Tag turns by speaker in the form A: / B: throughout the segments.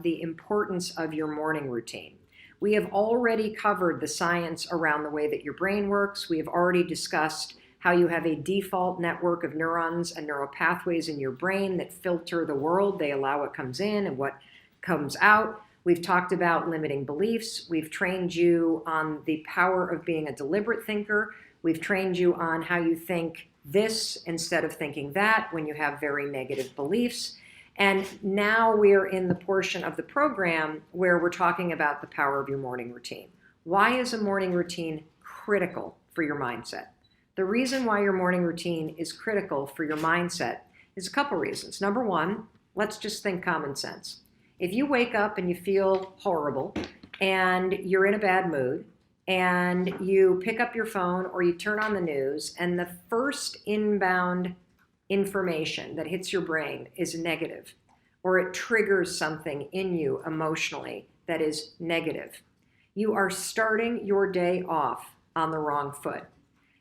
A: the importance of your morning routine. We have already covered the science around the way that your brain works. We have already discussed how you have a default network of neurons and neural pathways in your brain that filter the world. They allow what comes in and what comes out. We've talked about limiting beliefs. We've trained you on the power of being a deliberate thinker. We've trained you on how you think this instead of thinking that when you have very negative beliefs. And now we're in the portion of the program where we're talking about the power of your morning routine. Why is a morning routine critical for your mindset? The reason why your morning routine is critical for your mindset is a couple reasons. Number one, let's just think common sense. If you wake up and you feel horrible and you're in a bad mood, and you pick up your phone or you turn on the news, and the first inbound information that hits your brain is negative, or it triggers something in you emotionally that is negative, you are starting your day off on the wrong foot.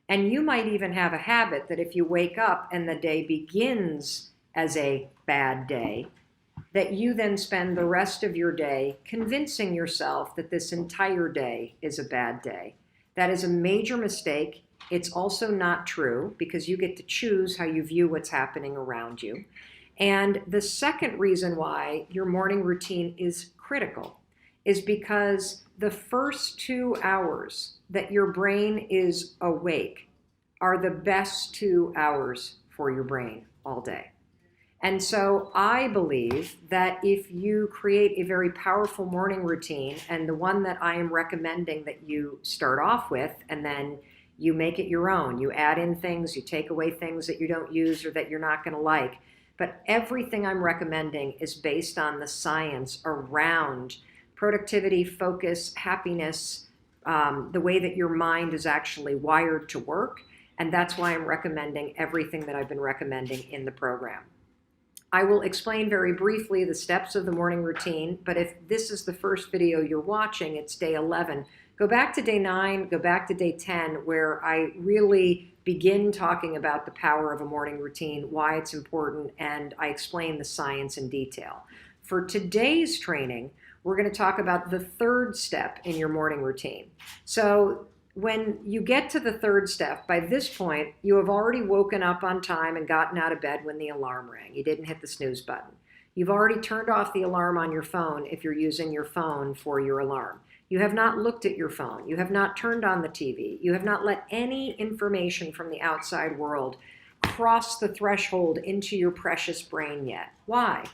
A: And you might even have a habit that if you wake up and the day begins as a bad day, that you then spend the rest of your day convincing yourself that this entire day is a bad day. That is a major mistake. It's also not true because you get to choose how you view what's happening around you. And the second reason why your morning routine is critical is because the first 2 hours that your brain is awake are the best 2 hours for your brain all day. And so I believe that if you create a very powerful morning routine, and the one that I am recommending that you start off with, and then you make it your own, you add in things, you take away things that you don't use or that you're not going to like. But everything I'm recommending is based on the science around productivity, focus, happiness, the way that your mind is actually wired to work. And that's why I'm recommending everything that I've been recommending in the program. I will explain very briefly the steps of the morning routine, but if this is the first video you're watching, it's day 11. Go back to day 9, go back to day 10, where I really begin talking about the power of a morning routine, why it's important, and I explain the science in detail. For today's training, we're going to talk about the third step in your morning routine. So when you get to the third step, by this point, you have already woken up on time and gotten out of bed when the alarm rang. You didn't hit the snooze button. You've already turned off the alarm on your phone if you're using your phone for your alarm. You have not looked at your phone. You have not turned on the TV. You have not let any information from the outside world cross the threshold into your precious brain yet. Why?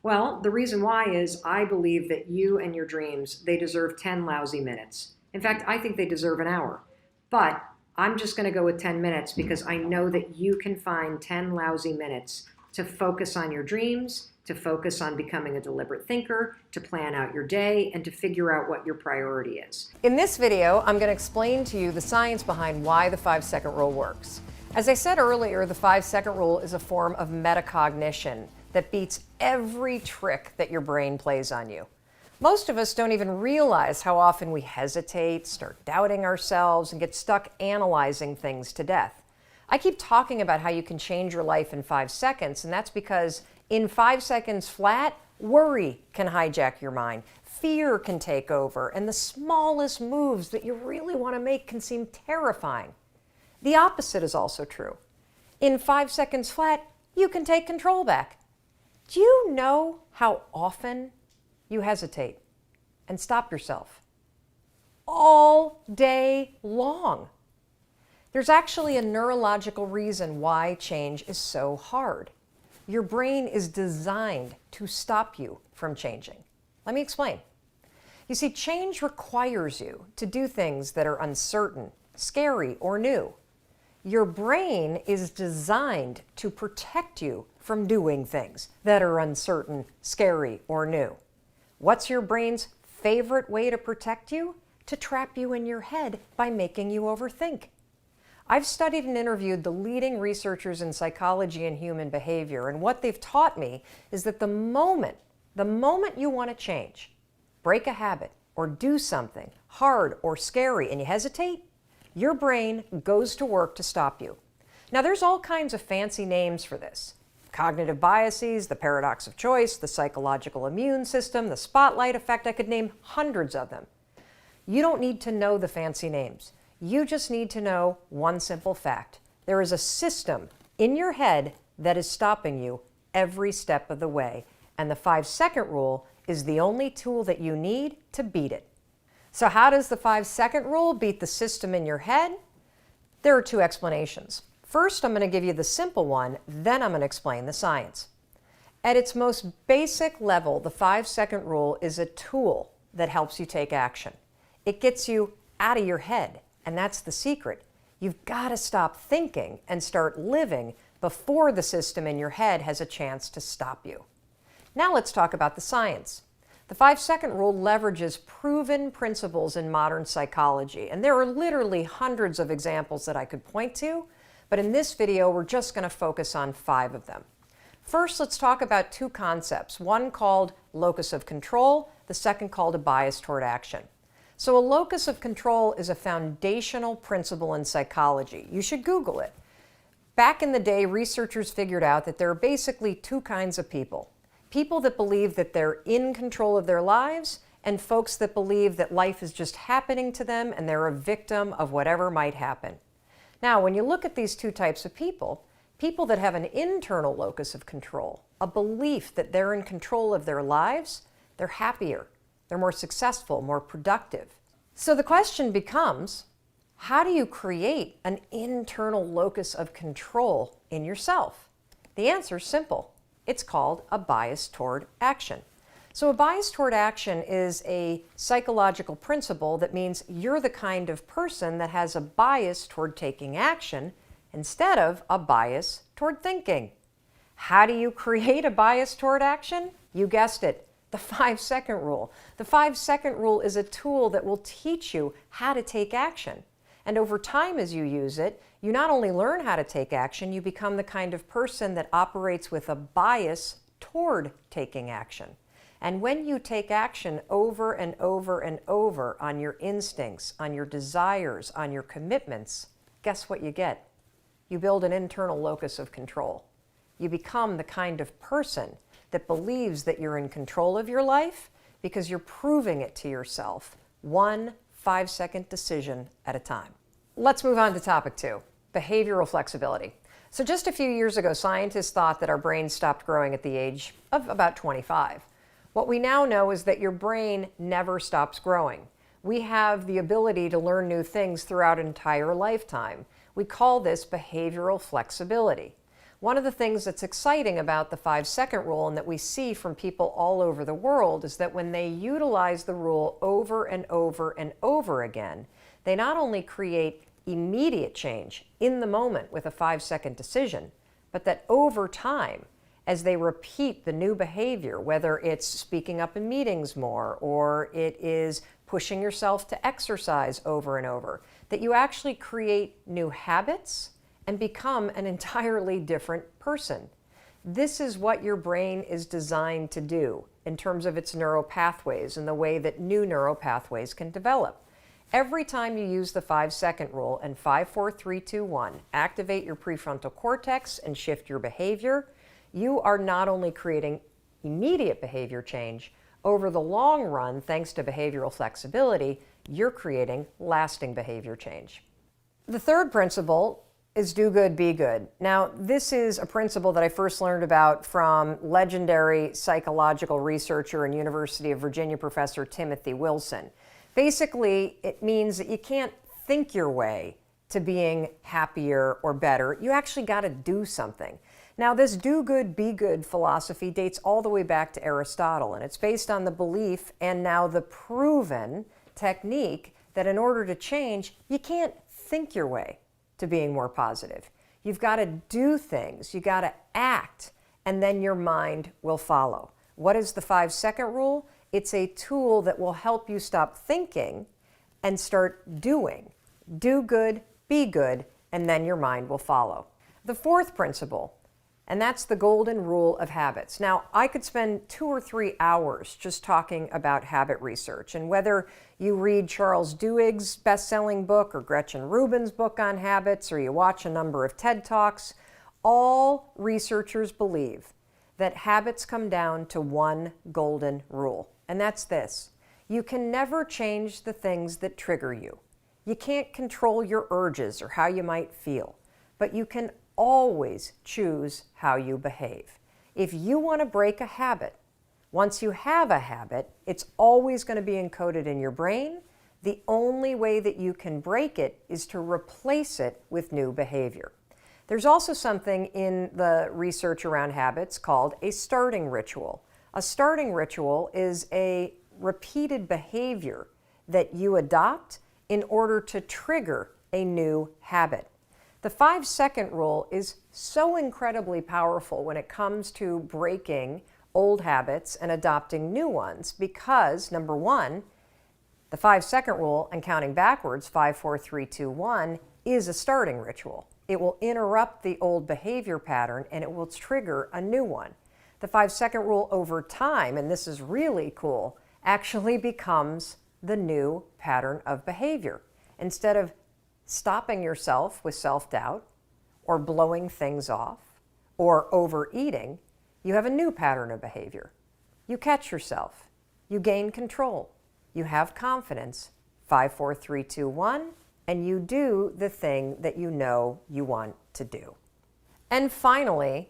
A: Well, the reason why is I believe that you and your dreams, they deserve 10 lousy minutes. In fact, I think they deserve an hour, but I'm just going to go with 10 minutes because I know that you can find 10 lousy minutes to focus on your dreams, to focus on becoming a deliberate thinker, to plan out your day, and to figure out what your priority is. In this video, I'm going to explain to you the science behind why the 5-second rule works. As I said earlier, the 5-second rule is a form of metacognition that beats every trick that your brain plays on you. Most of us don't even realize how often we hesitate, start doubting ourselves, and get stuck analyzing things to death. I keep talking about how you can change your life in 5 seconds, and that's because in 5 seconds flat, worry can hijack your mind, fear can take over, and the smallest moves that you really want to make can seem terrifying. The opposite is also true. In 5 seconds flat, you can take control back. Do you know how often you hesitate and stop yourself? All day long. There's actually a neurological reason why change is so hard. Your brain is designed to stop you from changing. Let me explain. You see, change requires you to do things that are uncertain, scary, or new. Your brain is designed to protect you from doing things that are uncertain, scary, or new. What's your brain's favorite way to protect you? To trap you in your head by making you overthink. I've studied and interviewed the leading researchers in psychology and human behavior, and what they've taught me is that the moment you want to change, break a habit, or do something hard or scary and you hesitate, your brain goes to work to stop you. Now, there's all kinds of fancy names for this.
B: cognitive biases, the paradox of choice, the psychological immune system, the spotlight effect. I could name hundreds of them. You don't need to know the fancy names. You just need to know one simple fact. There is a system in your head that is stopping you every step of the way. And the 5-second rule is the only tool that you need to beat it. So how does the 5-second rule beat the system in your head? There are two explanations. First, I'm going to give you the simple one, then I'm going to explain the science. At its most basic level, the 5-second rule is a tool that helps you take action. It gets you out of your head, and that's the secret. You've got to stop thinking and start living before the system in your head has a chance to stop you. Now let's talk about the science. The 5-second rule leverages proven principles in modern psychology, and there are literally hundreds of examples that I could point to, but in this video we're just going to focus on 5 of them. First, let's talk about 2 concepts, one called locus of control, the second called a bias toward action. So a locus of control is a foundational principle in psychology. You should Google it. Back in the day, researchers figured out that there are basically 2 kinds of people. People that believe that they're in control of their lives, and folks that believe that life is just happening to them and they're a victim of whatever might happen. Now, when you look at these 2 types of people, people that have an internal locus of control, a belief that they're in control of their lives, they're happier, they're more successful, more productive. So the question becomes, how do you create an internal locus of control in yourself? The answer is simple. It's called a bias toward action. So a bias toward action is a psychological principle that means you're the kind of person that has a bias toward taking action instead of a bias toward thinking. How do you create a bias toward action? You guessed it, the 5-second rule. The 5-second rule is a tool that will teach you how to take action. And over time, as you use it, you not only learn how to take action, you become the kind of person that operates with a bias toward taking action. And when you take action over and over and over on your instincts, on your desires, on your commitments, guess what you get? You build an internal locus of control. You become the kind of person that believes that you're in control of your life because you're proving it to yourself, one 5-second decision at a time. Let's move on to topic 2, behavioral flexibility. So just a few years ago, scientists thought that our brains stopped growing at the age of about 25. What we now know is that your brain never stops growing. We have the ability to learn new things throughout an entire lifetime. We call this behavioral flexibility. One of the things that's exciting about the 5-second rule and that we see from people all over the world is that when they utilize the rule over and over and over again, they not only create immediate change in the moment with a 5-second decision, but that over time, as they repeat the new behavior, whether it's speaking up in meetings more or it is pushing yourself to exercise over and over, that you actually create new habits and become an entirely different person. This is what your brain is designed to do in terms of its neural pathways and the way that new neural pathways can develop. Every time you use the 5-second rule and 5, 4, 3, 2, 1, activate your prefrontal cortex and shift your behavior, you are not only creating immediate behavior change, over the long run, thanks to behavioral flexibility, you're creating lasting behavior change. The third principle is do good, be good. Now, this is a principle that I first learned about from legendary psychological researcher and University of Virginia professor Timothy Wilson. Basically, it means that you can't think your way to being happier or better. You actually got to do something. Now, this do good, be good philosophy dates all the way back to Aristotle, and it's based on the belief and now the proven technique that in order to change, you can't think your way to being more positive. You've got to do things, you got to act, and then your mind will follow. What is the 5-second rule? It's a tool that will help you stop thinking and start doing. Do good, be good, and then your mind will follow. The fourth principle, and that's the golden rule of habits. Now, I could spend 2 or 3 hours just talking about habit research, and whether you read Charles Duhigg's best-selling book or Gretchen Rubin's book on habits, or you watch a number of TED Talks, All researchers believe that habits come down to one golden rule, and that's this. You can never change the things that trigger you. You can't control your urges or how you might feel, but you can always choose how you behave. If you want to break a habit, once you have a habit, it's always going to be encoded in your brain. The only way that you can break it is to replace it with new behavior. There's also something in the research around habits called a starting ritual. A starting ritual is a repeated behavior that you adopt in order to trigger a new habit. The 5-second rule is so incredibly powerful when it comes to breaking old habits and adopting new ones because, number one, the 5-second rule and counting backwards, 5, 4, 3, 2, 1, is a starting ritual. It will interrupt the old behavior pattern and it will trigger a new one. The 5-second rule over time, and this is really cool, actually becomes the new pattern of behavior. Instead of stopping yourself with self-doubt or blowing things off or overeating, you have a new pattern of behavior. You catch yourself. You gain control. You have confidence. 5, 4, 3, 2, 1, and you do the thing that you know you want to do. And finally,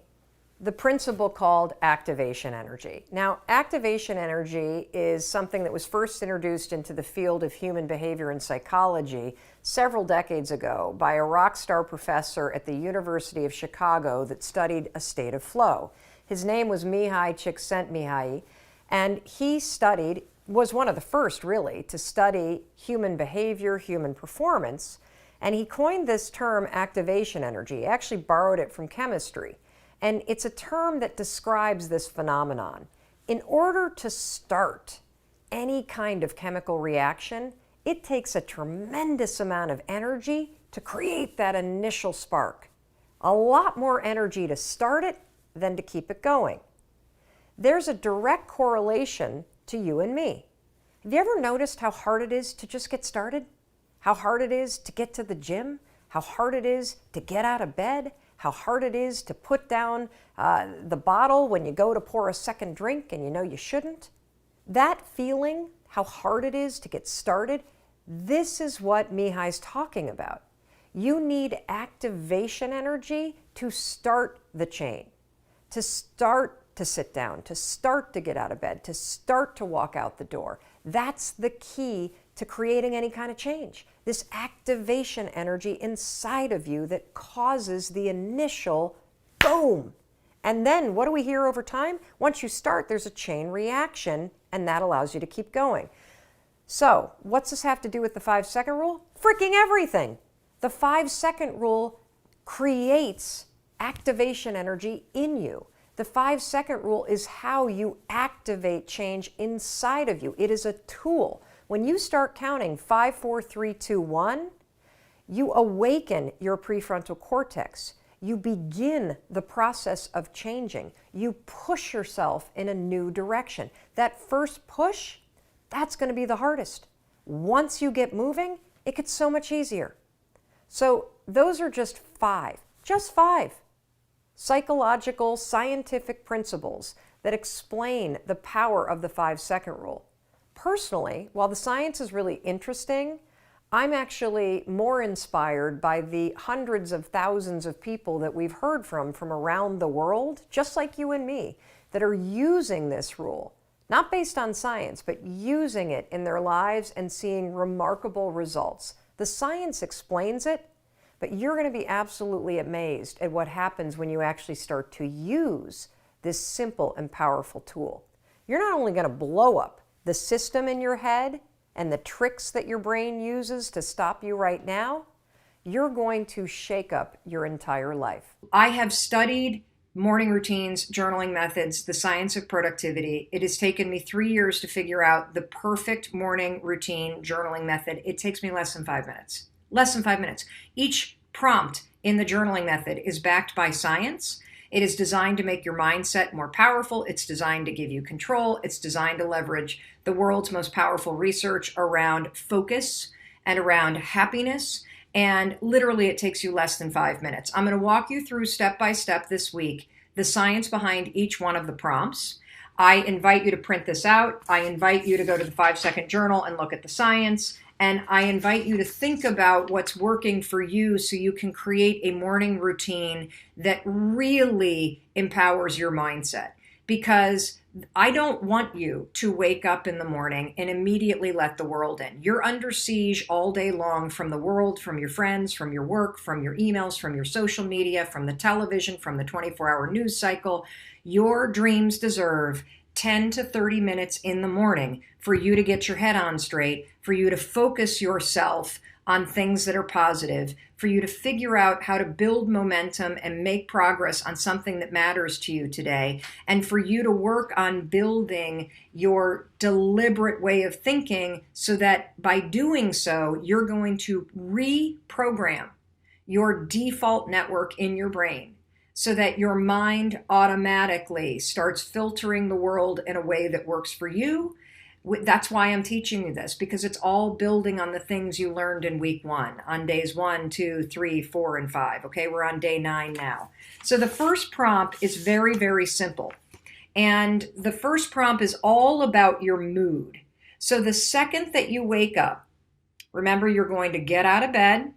B: the principle called activation energy. Now, activation energy is something that was first introduced into the field of human behavior and psychology several decades ago by a rock star professor at the University of Chicago that studied a state of flow. His name was Mihai Csikszentmihalyi, and he was one of the first really to study human behavior, human performance, and he coined this term activation energy. He actually borrowed it from chemistry. And it's a term that describes this phenomenon. In order to start any kind of chemical reaction, it takes a tremendous amount of energy to create that initial spark. A lot more energy to start it than to keep it going. There's a direct correlation to you and me. Have you ever noticed how hard it is to just get started? How hard it is to get to the gym? How hard it is to get out of bed? How hard it is to put down the bottle when you go to pour a second drink and you know you shouldn't? That feeling, how hard it is to get started, this is what Mihai's talking about. You need activation energy to start the chain, to start to sit down, to start to get out of bed, to start to walk out the door. That's the key to creating any kind of change. This activation energy inside of you that causes the initial boom. And then what do we hear over time? Once you start, there's a chain reaction, and that allows you to keep going. So what's this have to do with the 5-second rule? Freaking everything. The 5-second rule creates activation energy in you. The 5-second rule is how you activate change inside of you. It is a tool. When you start counting 5, 4, 3, 2, 1, you awaken your prefrontal cortex. You begin the process of changing. You push yourself in a new direction. That first push, that's going to be the hardest. Once you get moving, it gets so much easier. So those are just 5 psychological, scientific principles that explain the power of the 5-second rule. Personally, while the science is really interesting, I'm actually more inspired by the hundreds of thousands of people that we've heard from around the world, just like you and me, that are using this rule, not based on science, but using it in their lives and seeing remarkable results. The science explains it, but you're going to be absolutely amazed at what happens when you actually start to use this simple and powerful tool. You're not only going to blow up the system in your head and the tricks that your brain uses to stop you right now, you're going to shake up your entire life.
A: I have studied morning routines, journaling methods, the science of productivity. It has taken me 3 years to figure out the perfect morning routine journaling method. It takes me less than 5 minutes. Less than 5 minutes. Each prompt in the journaling method is backed by science. It is designed to make your mindset more powerful. It's designed to give you control. It's designed to leverage the world's most powerful research around focus and around happiness And literally, it takes you less than 5 minutes. I'm going to walk you through step by step this week the science behind each one of the prompts. I invite you to print this out. I invite you to go to the 5-second journal and look at the science. And I invite you to think about what's working for you so you can create a morning routine that really empowers your mindset. Because I don't want you to wake up in the morning and immediately let the world in. You're under siege all day long from the world, from your friends, from your work, from your emails, from your social media, from the television, from the 24-hour news cycle. Your dreams deserve 10 to 30 minutes in the morning for you to get your head on straight, for you to focus yourself on things that are positive, for you to figure out how to build momentum and make progress on something that matters to you today, and for you to work on building your deliberate way of thinking so that by doing so, you're going to reprogram your default network in your brain so that your mind automatically starts filtering the world in a way that works for you. That's why I'm teaching you this, because it's all building on the things you learned in week 1, on days 1, 2, 3, 4, and 5. Okay, we're on day 9 now. So the first prompt is very, very simple. And the first prompt is all about your mood. So the second that you wake up, remember, you're going to get out of bed.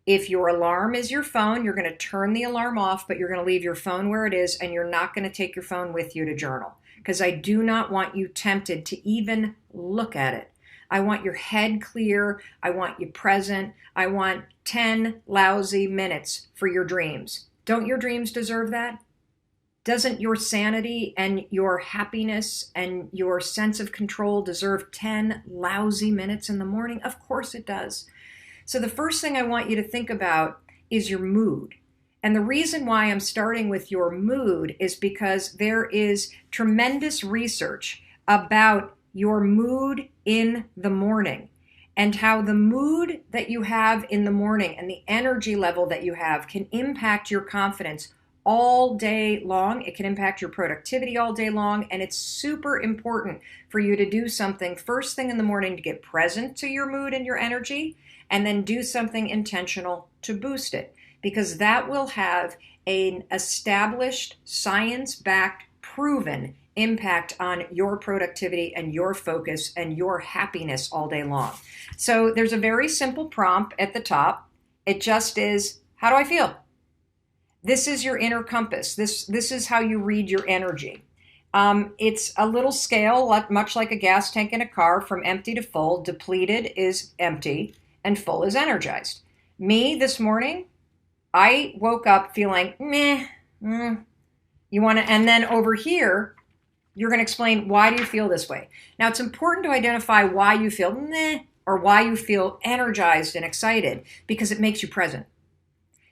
A: If your alarm is your phone, you're going to turn the alarm off, but you're going to leave your phone where it is, and you're not going to take your phone with you to journal, because I do not want you tempted to even look at it. I want your head clear. I want you present. I want 10 lousy minutes for your dreams. Don't your dreams deserve that? Doesn't your sanity and your happiness and your sense of control deserve 10 lousy minutes in the morning? Of course it does. So the first thing I want you to think about is your mood. And the reason why I'm starting with your mood is because there is tremendous research about your mood in the morning and how the mood that you have in the morning and the energy level that you have can impact your confidence all day long. It can impact your productivity all day long. And it's super important for you to do something first thing in the morning to get present to your mood and your energy, and then do something intentional to boost it, because that will have an established, science-backed, proven impact on your productivity and your focus and your happiness all day long. So there's a very simple prompt at the top. It just is, how do I feel? This is your inner compass. This is how you read your energy. It's a little scale, much like a gas tank in a car, from empty to full. Depleted is empty and full is energized. Me this morning, I woke up feeling meh. You want to, and then over here, you're going to explain, why do you feel this way? Now, it's important to identify why you feel meh or why you feel energized and excited, because it makes you present.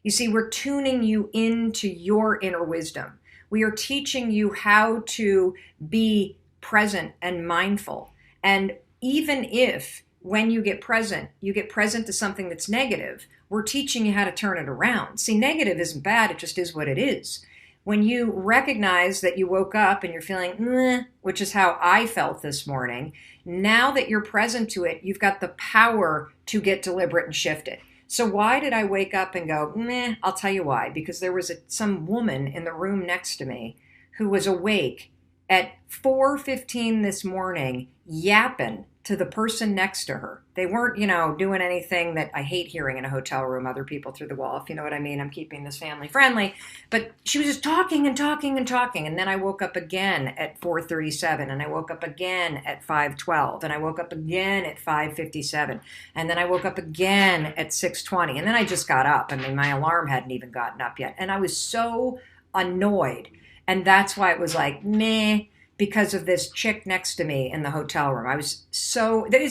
A: You see, we're tuning you into your inner wisdom. We are teaching you how to be present and mindful. And even if when you get present to something that's negative, we're teaching you how to turn it around. See, negative isn't bad, it just is what it is. When you recognize that you woke up and you're feeling meh, which is how I felt this morning, now that you're present to it, you've got the power to get deliberate and shift it. So why did I wake up and go meh? I'll tell you why. Because there was some woman in the room next to me who was awake at 4:15 this morning, yapping to the person next to her. They weren't, doing anything that I hate hearing in a hotel room, other people through the wall, if you know what I mean. I'm keeping this family friendly. But she was just talking and talking and talking. And then I woke up again at 4:37, and I woke up again at 5:12, and I woke up again at 5:57, and then I woke up again at 6:20, and then I just got up. I mean, my alarm hadn't even gotten up yet. And I was so annoyed. And that's why it was like, meh, because of this chick next to me in the hotel room. It's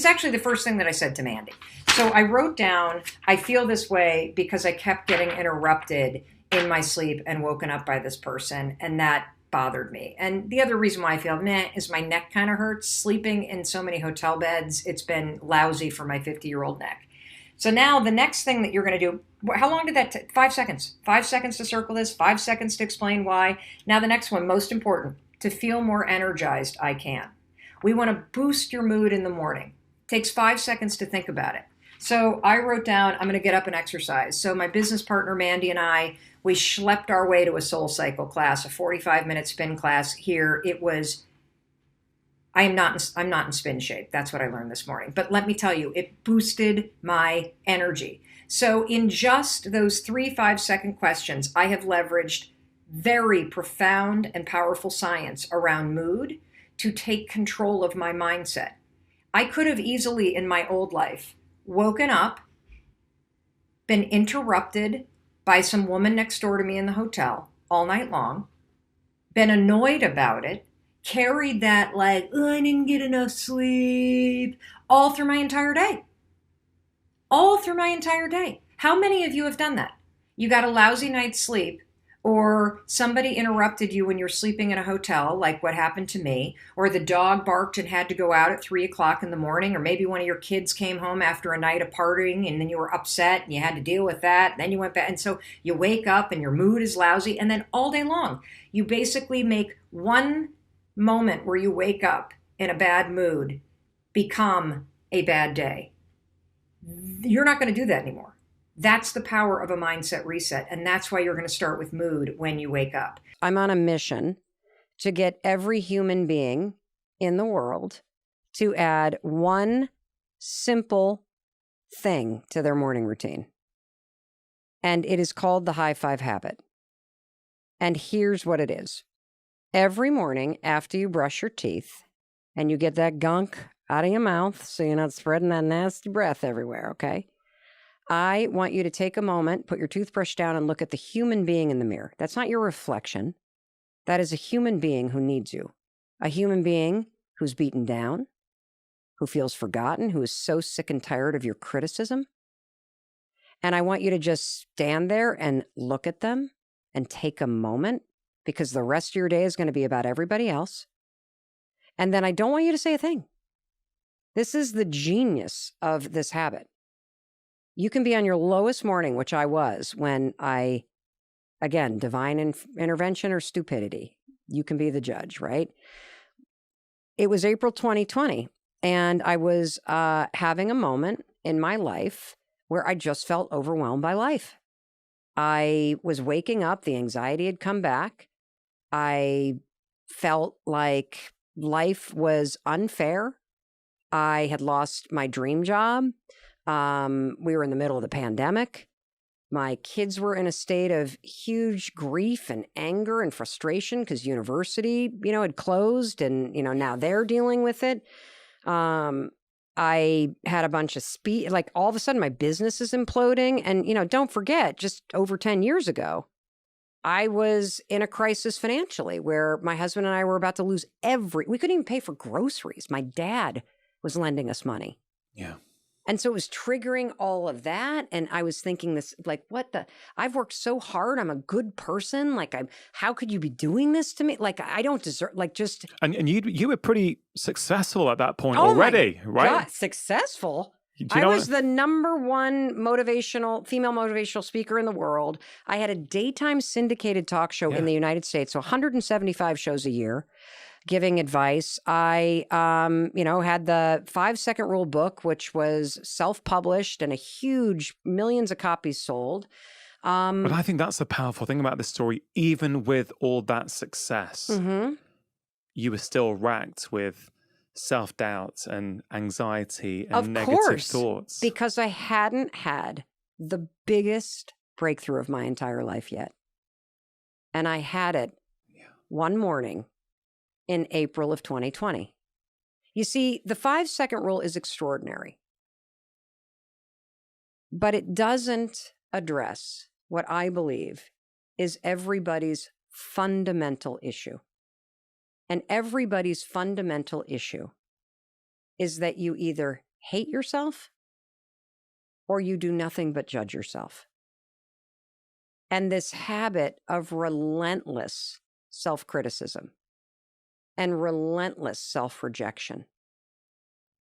A: actually the first thing that I said to Mandy. So I wrote down, I feel this way because I kept getting interrupted in my sleep and woken up by this person, and that bothered me. And the other reason why I feel meh is my neck kind of hurts. Sleeping in so many hotel beds, it's been lousy for my 50-year-old neck. So now the next thing that you're going to do, how long did that take? 5 seconds. 5 seconds to circle this, 5 seconds to explain why. Now the next one, most important. To feel more energized, I can. We want to boost your mood in the morning. Takes 5 seconds to think about it. So I wrote down, I'm going to get up and exercise. So my business partner, Mandy, and I, we schlepped our way to a Soul Cycle class, a 45-minute spin class here. It was, I'm not in spin shape. That's what I learned this morning. But let me tell you, it boosted my energy. So in just those 3 5-second questions, I have leveraged very profound and powerful science around mood to take control of my mindset. I could have easily in my old life woken up, been interrupted by some woman next door to me in the hotel all night long, been annoyed about it, carried that like, oh, I didn't get enough sleep, all through my entire day. All through my entire day. How many of you have done that? You got a lousy night's sleep, or somebody interrupted you when you're sleeping in a hotel, like what happened to me, or the dog barked and had to go out at 3 o'clock in the morning, or maybe one of your kids came home after a night of partying and then you were upset and you had to deal with that. And then you went back. And so you wake up and your mood is lousy. And then all day long, you basically make one moment where you wake up in a bad mood become a bad day. You're not going to do that anymore. That's the power of a mindset reset. And that's why you're going to start with mood when you wake up.
B: I'm on a mission to get every human being in the world to add one simple thing to their morning routine. And it is called the high five habit. And here's what it is. Every morning after you brush your teeth and you get that gunk out of your mouth so you're not spreading that nasty breath everywhere, okay? I want you to take a moment, put your toothbrush down, and look at the human being in the mirror. That's not your reflection. That is a human being who needs you. A human being who's beaten down, who feels forgotten, who is so sick and tired of your criticism. And I want you to just stand there and look at them and take a moment, because the rest of your day is going to be about everybody else. And then I don't want you to say a thing. This is the genius of this habit. You can be on your lowest morning, which I was when I, again, divine intervention or stupidity. You can be the judge, right? It was April 2020, and I was having a moment in my life where I just felt overwhelmed by life. I was waking up. The anxiety had come back. I felt like life was unfair. I had lost my dream job. We were in the middle of the pandemic. My kids were in a state of huge grief and anger and frustration because university, had closed, and, now they're dealing with it. I had a bunch of like all of a sudden my business is imploding. And, don't forget, just over 10 years ago, I was in a crisis financially where my husband and I were about to lose we couldn't even pay for groceries. My dad was lending us money.
C: Yeah.
B: And so it was triggering all of that. And I was thinking this, like, I've worked so hard. I'm a good person. Like, how could you be doing this to me? Like, I don't deserve, like, just.
C: And you were pretty successful at that point already, right?
B: God, successful?
C: I
B: was the number one female motivational speaker in the world. I had a daytime syndicated talk show in the United States, so 175 shows a year, giving advice. I, had the 5-second rule book, which was self-published and a huge millions of copies sold.
C: But I think that's the powerful thing about this story. Even with all that success, you were still racked with self-doubt and anxiety and negative thoughts.
B: Because I hadn't had the biggest breakthrough of my entire life yet. And I had it one morning in April of 2020. You see, the 5-second rule is extraordinary, but it doesn't address what I believe is everybody's fundamental issue. And everybody's fundamental issue is that you either hate yourself or you do nothing but judge yourself. And this habit of relentless self-criticism and relentless self-rejection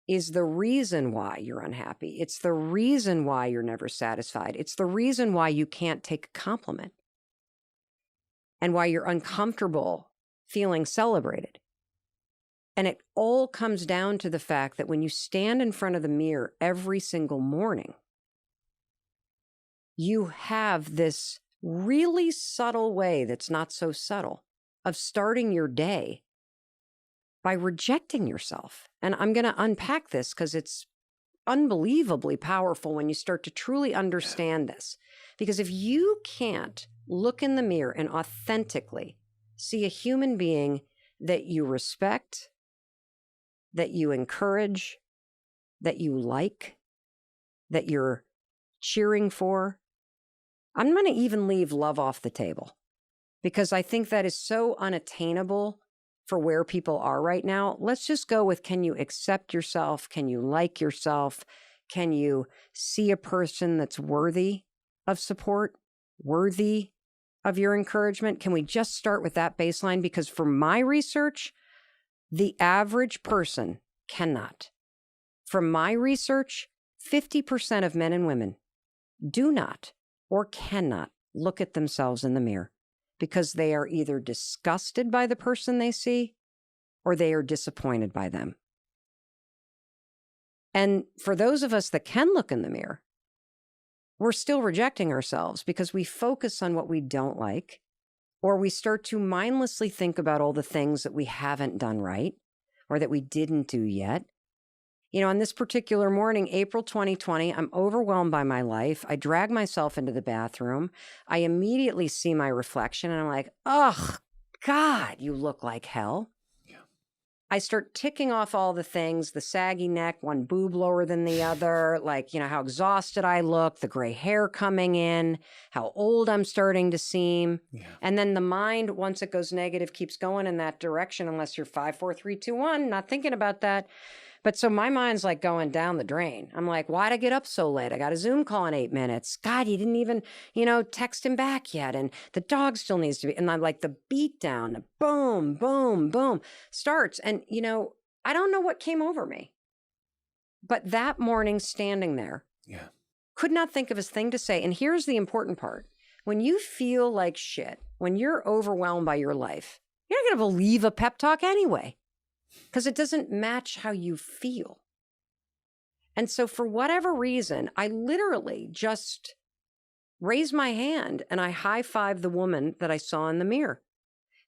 B: is the reason why you're unhappy. It's the reason why you're never satisfied. It's the reason why you can't take a compliment and why you're uncomfortable feeling celebrated. And it all comes down to the fact that when you stand in front of the mirror every single morning, you have this really subtle way that's not so subtle of starting your day by rejecting yourself. And I'm going to unpack this because it's unbelievably powerful when you start to truly understand this. Because if you can't look in the mirror and authentically see a human being that you respect, that you encourage, that you like, that you're cheering for, I'm going to even leave love off the table because I think that is so unattainable for where people are right now. Let's just go with, can you accept yourself? Can you like yourself? Can you see a person that's worthy of support, worthy of your encouragement? Can we just start with that baseline? Because for my research, the average person cannot. From my research, 50% of men and women do not or cannot look at themselves in the mirror because they are either disgusted by the person they see or they are disappointed by them. And for those of us that can look in the mirror, we're still rejecting ourselves because we focus on what we don't like, or we start to mindlessly think about all the things that we haven't done right or that we didn't do yet. You know, on this particular morning, April 2020, I'm overwhelmed by my life. I drag myself into the bathroom. I immediately see my reflection and I'm like, ugh, God, you look like hell. Yeah. I start ticking off all the things, the saggy neck, one boob lower than the other, like, you know, how exhausted I look, the gray hair coming in, how old I'm starting to seem. Yeah. And then the mind, once it goes negative, keeps going in that direction unless you're 5, 4, 3, 2, 1, not thinking about that. But so my mind's like going down the drain. I'm like, why'd I get up so late? I got a Zoom call in 8 minutes. God, you didn't even, text him back yet. And the dog still needs to be. And I'm like, the beat down, the boom, boom, boom starts. And, I don't know what came over me. But that morning standing there, could not think of a thing to say. And here's the important part. When you feel like shit, when you're overwhelmed by your life, you're not going to believe a pep talk anyway. Because it doesn't match how you feel. And so for whatever reason, I literally just raised my hand and I high-fived the woman that I saw in the mirror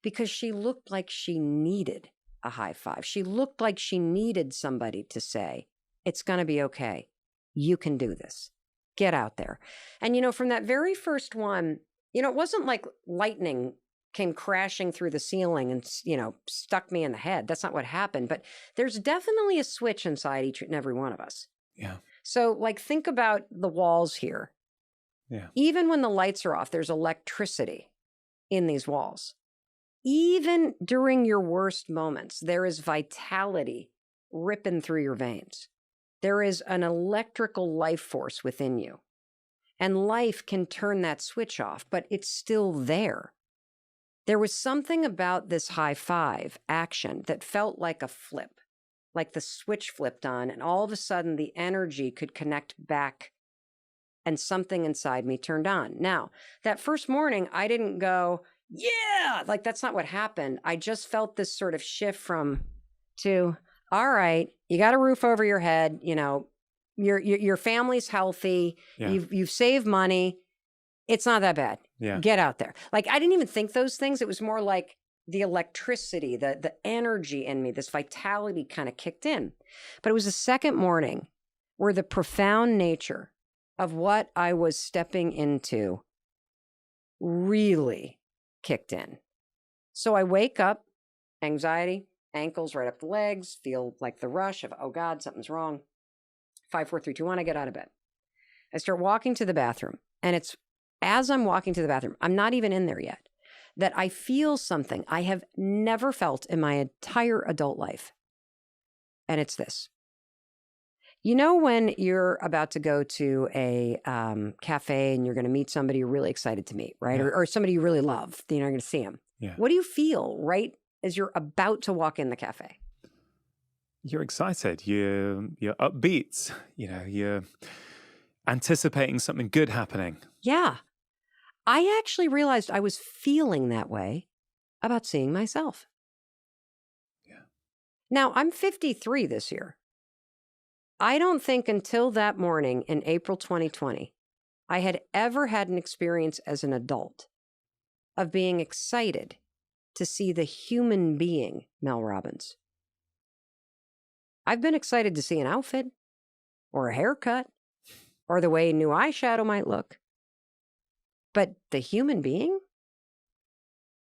B: because she looked like she needed a high five. She looked like she needed somebody to say, it's going to be okay. You can do this. Get out there. And, from that very first one, it wasn't like lightning came crashing through the ceiling and, stuck me in the head. That's not what happened. But there's definitely a switch inside each and every one of us. Yeah. So, think about the walls here. Yeah. Even when the lights are off, there's electricity in these walls. Even during your worst moments, there is vitality ripping through your veins. There is an electrical life force within you. And life can turn that switch off, but it's still there. There was something about this high five action that felt like a flip, like the switch flipped on, and all of a sudden the energy could connect back and something inside me turned on. Now, that first morning, I didn't go, yeah, that's not what happened. I just felt this sort of shift to, all right, you got a roof over your head, your family's healthy, you've saved money. It's not that bad. Yeah. Get out there. I didn't even think those things. It was more like the electricity, the energy in me, this vitality kind of kicked in. But it was the second morning where the profound nature of what I was stepping into really kicked in. So I wake up, anxiety, ankles right up the legs, feel like the rush of, oh God, something's wrong. 5, 4, 3, 2, 1, I get out of bed. I start walking to the bathroom, and it's as I'm walking to the bathroom, I'm not even in there yet, that I feel something I have never felt in my entire adult life. And it's this. When you're about to go to a cafe and you're going to meet somebody you're really excited to meet, right? Yeah. Or somebody you really love, you're going to see them. Yeah. What do you feel right as you're about to walk in the cafe?
C: You're excited. You're upbeat. You're anticipating something good happening.
B: Yeah. I actually realized I was feeling that way about seeing myself. Yeah. Now, I'm 53 this year. I don't think until that morning in April 2020, I had ever had an experience as an adult of being excited to see the human being Mel Robbins. I've been excited to see an outfit or a haircut or the way new eyeshadow might look. But the human being?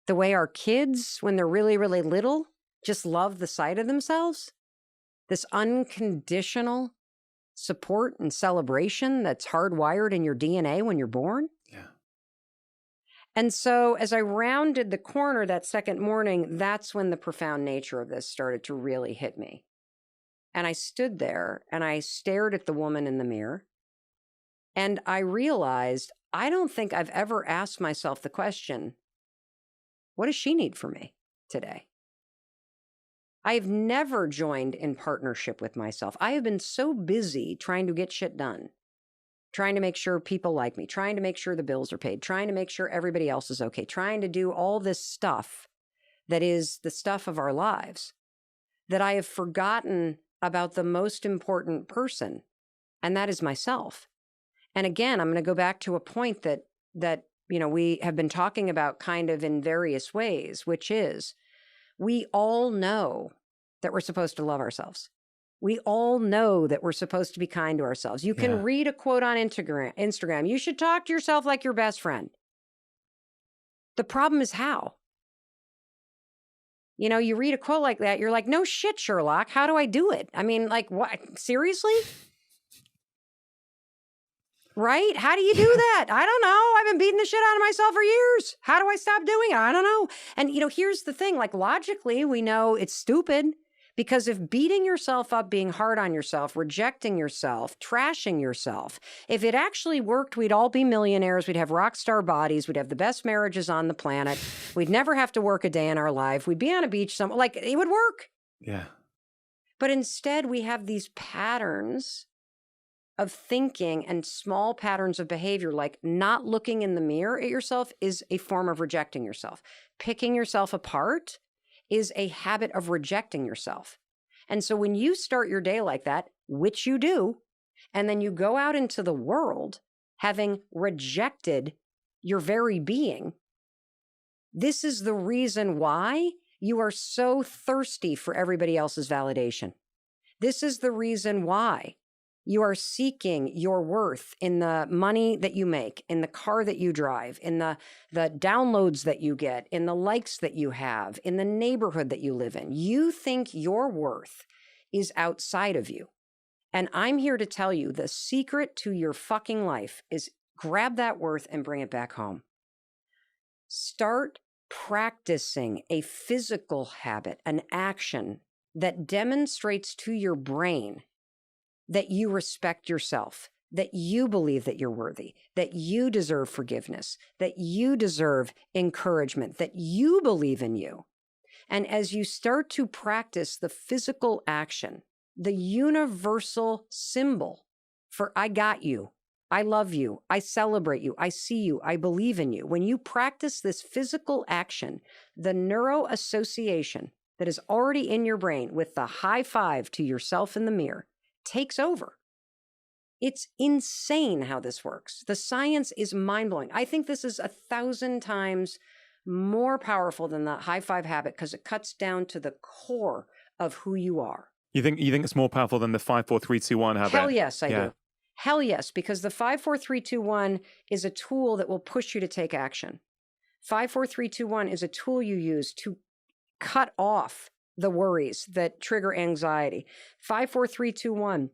B: The way our kids, when they're really, really little, just love the sight of themselves? This unconditional support and celebration that's hardwired in your DNA when you're born?
C: Yeah.
B: And so as I rounded the corner that second morning, that's when the profound nature of this started to really hit me. And I stood there and I stared at the woman in the mirror. And I realized I don't think I've ever asked myself the question, what does she need from me today? I've never joined in partnership with myself. I have been so busy trying to get shit done, trying to make sure people like me, trying to make sure the bills are paid, trying to make sure everybody else is okay, trying to do all this stuff that is the stuff of our lives, that I have forgotten about the most important person, and that is myself. And again, I'm going to go back to a point that we have been talking about kind of in various ways, which is we all know that we're supposed to love ourselves. We all know that we're supposed to be kind to ourselves. You can read a quote on Instagram. You should talk to yourself like your best friend. The problem is how? You read a quote like that, you're like, no shit, Sherlock. How do I do it? I mean, like, what? Seriously? Right? How do you do that? I don't know. I've been beating the shit out of myself for years. How do I stop doing it? I don't know. And, here's the thing. Like, logically, we know it's stupid because if beating yourself up, being hard on yourself, rejecting yourself, trashing yourself, if it actually worked, we'd all be millionaires. We'd have rock star bodies. We'd have the best marriages on the planet. We'd never have to work a day in our life. We'd be on a beach somewhere. Like, it would work.
C: Yeah.
B: But instead, we have these patterns of thinking and small patterns of behavior, like not looking in the mirror at yourself is a form of rejecting yourself. Picking yourself apart is a habit of rejecting yourself. And so when you start your day like that, which you do, and then you go out into the world having rejected your very being, this is the reason why you are so thirsty for everybody else's validation. This is the reason why you are seeking your worth in the money that you make, in the car that you drive, in the downloads that you get, in the likes that you have, in the neighborhood that you live in. You think your worth is outside of you. And I'm here to tell you the secret to your fucking life is grab that worth and bring it back home. Start practicing a physical habit, an action that demonstrates to your brain that you respect yourself, that you believe that you're worthy, that you deserve forgiveness, that you deserve encouragement, that you believe in you. And as you start to practice the physical action, the universal symbol for I got you, I love you, I celebrate you, I see you, I believe in you. When you practice this physical action, the neuroassociation that is already in your brain with the high five to yourself in the mirror takes over. It's insane how this works. The science is mind-blowing. I think this is 1,000 times more powerful than the high five habit because it cuts down to the core of who you are.
C: You think it's more powerful than the 5, 4, 3, 2, 1 habit?
B: Hell yes, I do. Hell yes, because the 5, 4, 3, 2, 1 is a tool that will push you to take action. 5, 4, 3, 2, 1 is a tool you use to cut off the worries that trigger anxiety. 5, 4, 3, 2, 1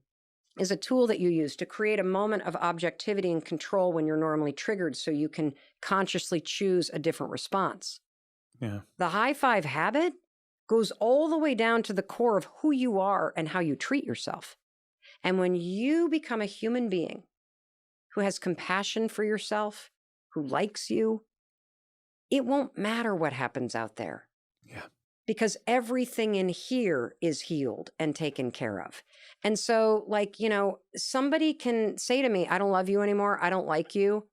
B: is a tool that you use to create a moment of objectivity and control when you're normally triggered so you can consciously choose a different response.
C: Yeah.
B: The high five habit goes all the way down to the core of who you are and how you treat yourself. And when you become a human being who has compassion for yourself, who likes you, it won't matter what happens out there.
C: Yeah.
B: Because everything in here is healed and taken care of. And so, somebody can say to me, I don't love you anymore. I don't like you.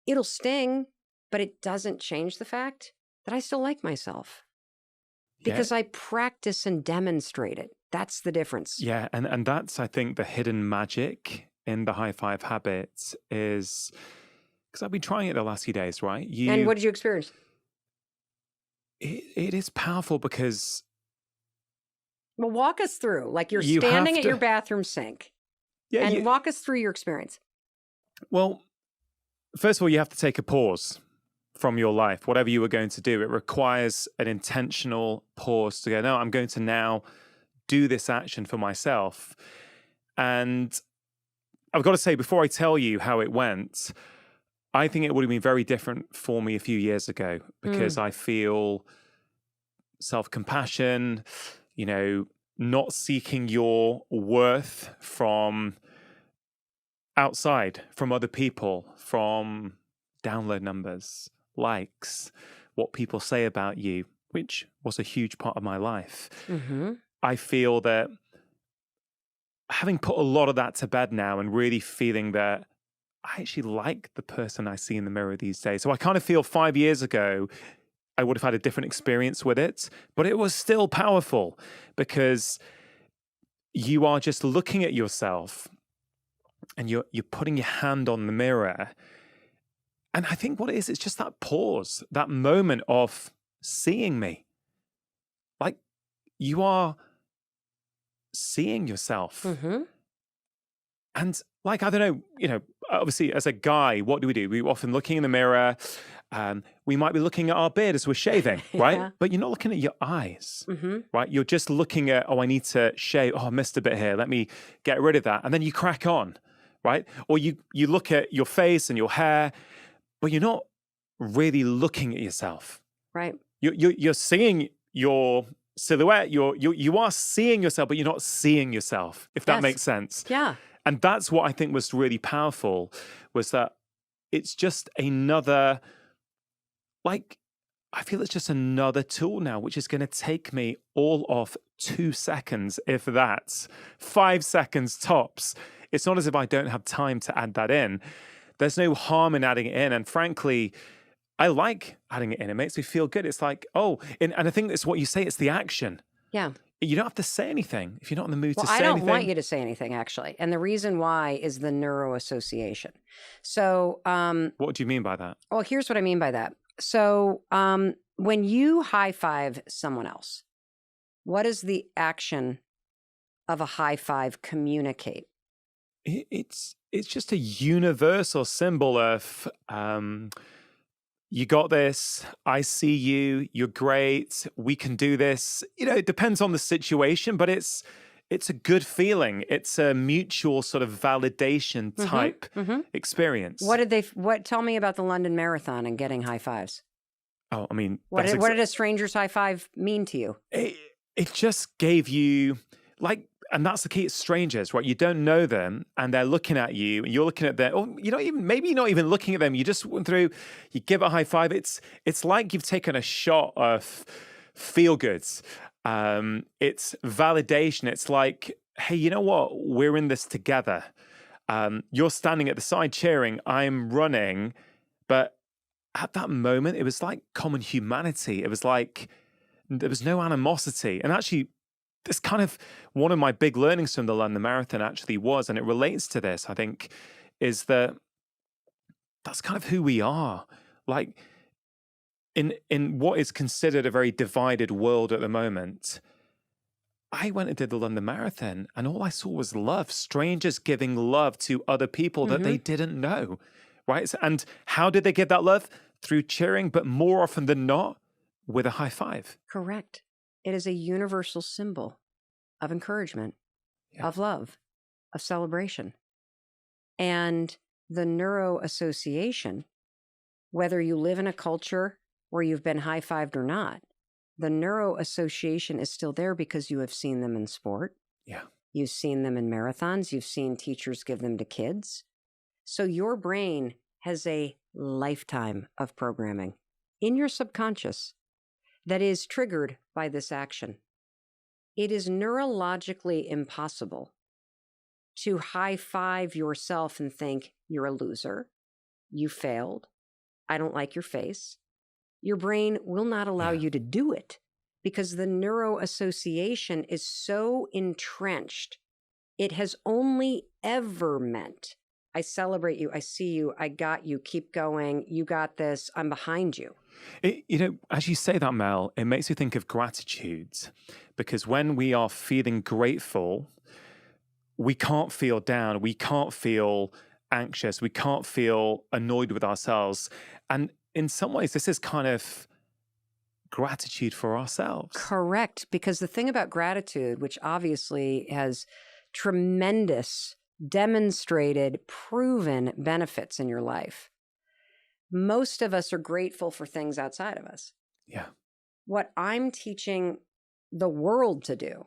B: It'll sting, but it doesn't change the fact that I still like myself. because I practice and demonstrate it. That's the difference.
C: Yeah, and that's, I think, the hidden magic in the high five habits is, because I've been trying it the last few days, right?
B: And what did you experience?
C: It is powerful because
B: Well, walk us through. Like you're
C: you
B: standing
C: have
B: at
C: to-
B: your bathroom sink,
C: yeah,
B: and walk us through your experience.
C: well, first of all, you have to take a pause from your life, whatever you were going to do. It requires an intentional pause to go, no, I'm going to now do this action for myself. And I've got to say, before I tell you how it went, I think it would have been very different for me a few years ago, because I feel self-compassion, not seeking your worth from outside, from other people, from download numbers, likes, what people say about you, which was a huge part of my life.
B: Mm-hmm.
C: I feel that having put a lot of that to bed now and really feeling that I actually like the person I see in the mirror these days. So I kind of feel 5 years ago, I would have had a different experience with it, but it was still powerful because you are just looking at yourself and you're putting your hand on the mirror. And I think what it is, it's just that pause, that moment of seeing me. Like you are seeing yourself.
B: Mm-hmm.
C: And like, I don't know, obviously as a guy, what do? We're often looking in the mirror. We might be looking at our beard as we're shaving, right?
B: Yeah.
C: But you're not looking at your eyes,
B: Mm-hmm.
C: right? You're just looking at, I need to shave. I missed a bit here. Let me get rid of that. And then you crack on, right? Or you look at your face and your hair, but you're not really looking at yourself.
B: Right.
C: You're seeing your silhouette. You are seeing yourself, but you're not seeing yourself, if that
B: Yes.
C: makes sense.
B: Yeah.
C: And that's what I think was really powerful, was that it's just another, I feel it's just another tool now, which is going to take me all of 2 seconds, if that's 5 seconds tops. It's not as if I don't have time to add that in. There's no harm in adding it in. And frankly, I like adding it in. It makes me feel good. It's like, and I think it's what you say, it's the action.
B: Yeah.
C: You don't have to say anything if you're not in the mood to say
B: I
C: anything.
B: don't want you to say anything, actually. And the reason why is the neuroassociation. So,
C: What do you mean by that?
B: well, here's what I mean by that. So, when you high five someone else, what does the action of a high five communicate?
C: It's just a universal symbol of you got this, I see you, you're great, we can do this. It depends on the situation, but it's a good feeling. It's a mutual sort of validation type experience.
B: Tell me about the London Marathon and getting high fives.
C: Oh, I mean,
B: What did a stranger's high five mean to you?
C: It just gave you, and that's the key, it's strangers, right? You don't know them and they're looking at you and you're looking at them, or maybe you're not even looking at them. You just went through, you give a high five. It's like you've taken a shot of feel goods. It's validation. It's like, hey, you know what? We're in this together. You're standing at the side cheering, I'm running. But at that moment, it was like common humanity. It was like there was no animosity. And actually, this kind of one of my big learnings from the London Marathon actually was, and it relates to this, I think, is that that's kind of who we are. Like in what is considered a very divided world at the moment, I went and did the London Marathon and all I saw was love, strangers giving love to other people that they didn't know, right? And how did they give that love? Through cheering, but more often than not, with a high five.
B: Correct. It is a universal symbol of encouragement, of love, of celebration. And the neuroassociation, whether you live in a culture where you've been high-fived or not, the neuroassociation is still there because you have seen them in sport.
C: Yeah.
B: You've seen them in marathons. You've seen teachers give them to kids. So your brain has a lifetime of programming in your subconscious that is triggered by this action. It is neurologically impossible to high five yourself and think you're a loser, you failed, I don't like your face. Your brain will not allow you to do it because the neuroassociation is so entrenched. It has only ever meant, I celebrate you, I see you, I got you, keep going, you got this, I'm behind you.
C: As you say that, Mel, it makes me think of gratitude, because when we are feeling grateful, we can't feel down, we can't feel anxious, we can't feel annoyed with ourselves. And in some ways, this is kind of gratitude for ourselves.
B: Correct. Because the thing about gratitude, which obviously has tremendous, demonstrated, proven benefits in your life, most of us are grateful for things outside of us.
C: Yeah.
B: What I'm teaching the world to do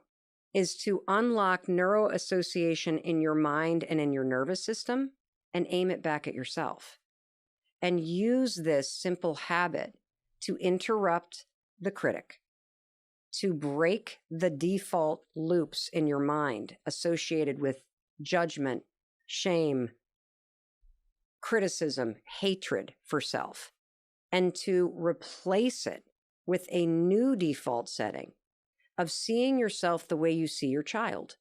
B: is to unlock neuroassociation in your mind and in your nervous system and aim it back at yourself. And use this simple habit to interrupt the critic, to break the default loops in your mind associated with judgment, shame, criticism, hatred for self, and to replace it with a new default setting of seeing yourself the way you see your child,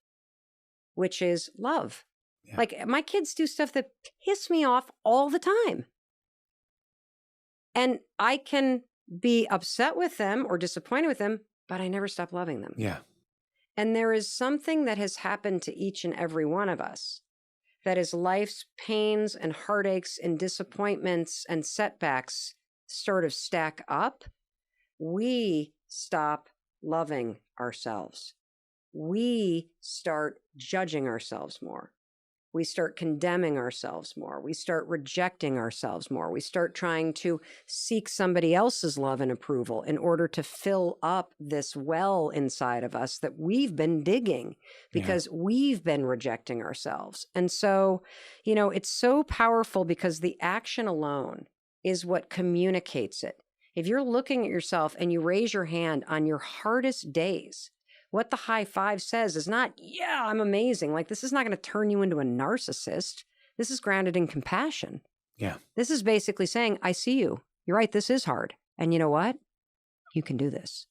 B: which is love.
C: Yeah.
B: Like, my kids do stuff that piss me off all the time. And I can be upset with them or disappointed with them, but I never stop loving them.
C: Yeah.
B: And there is something that has happened to each and every one of us that as life's pains and heartaches and disappointments and setbacks sort of stack up, we stop loving ourselves. We start judging ourselves more. We start condemning ourselves more. We start rejecting ourselves more. We start trying to seek somebody else's love and approval in order to fill up this well inside of us that we've been digging because we've been rejecting ourselves. And so, it's so powerful because the action alone is what communicates it. If you're looking at yourself and you raise your hand on your hardest days, what the high five says is not, yeah, I'm amazing. Like, this is not going to turn you into a narcissist. This is grounded in compassion.
C: Yeah.
B: This is basically saying, I see you. You're right. This is hard. And you know what? You can do this.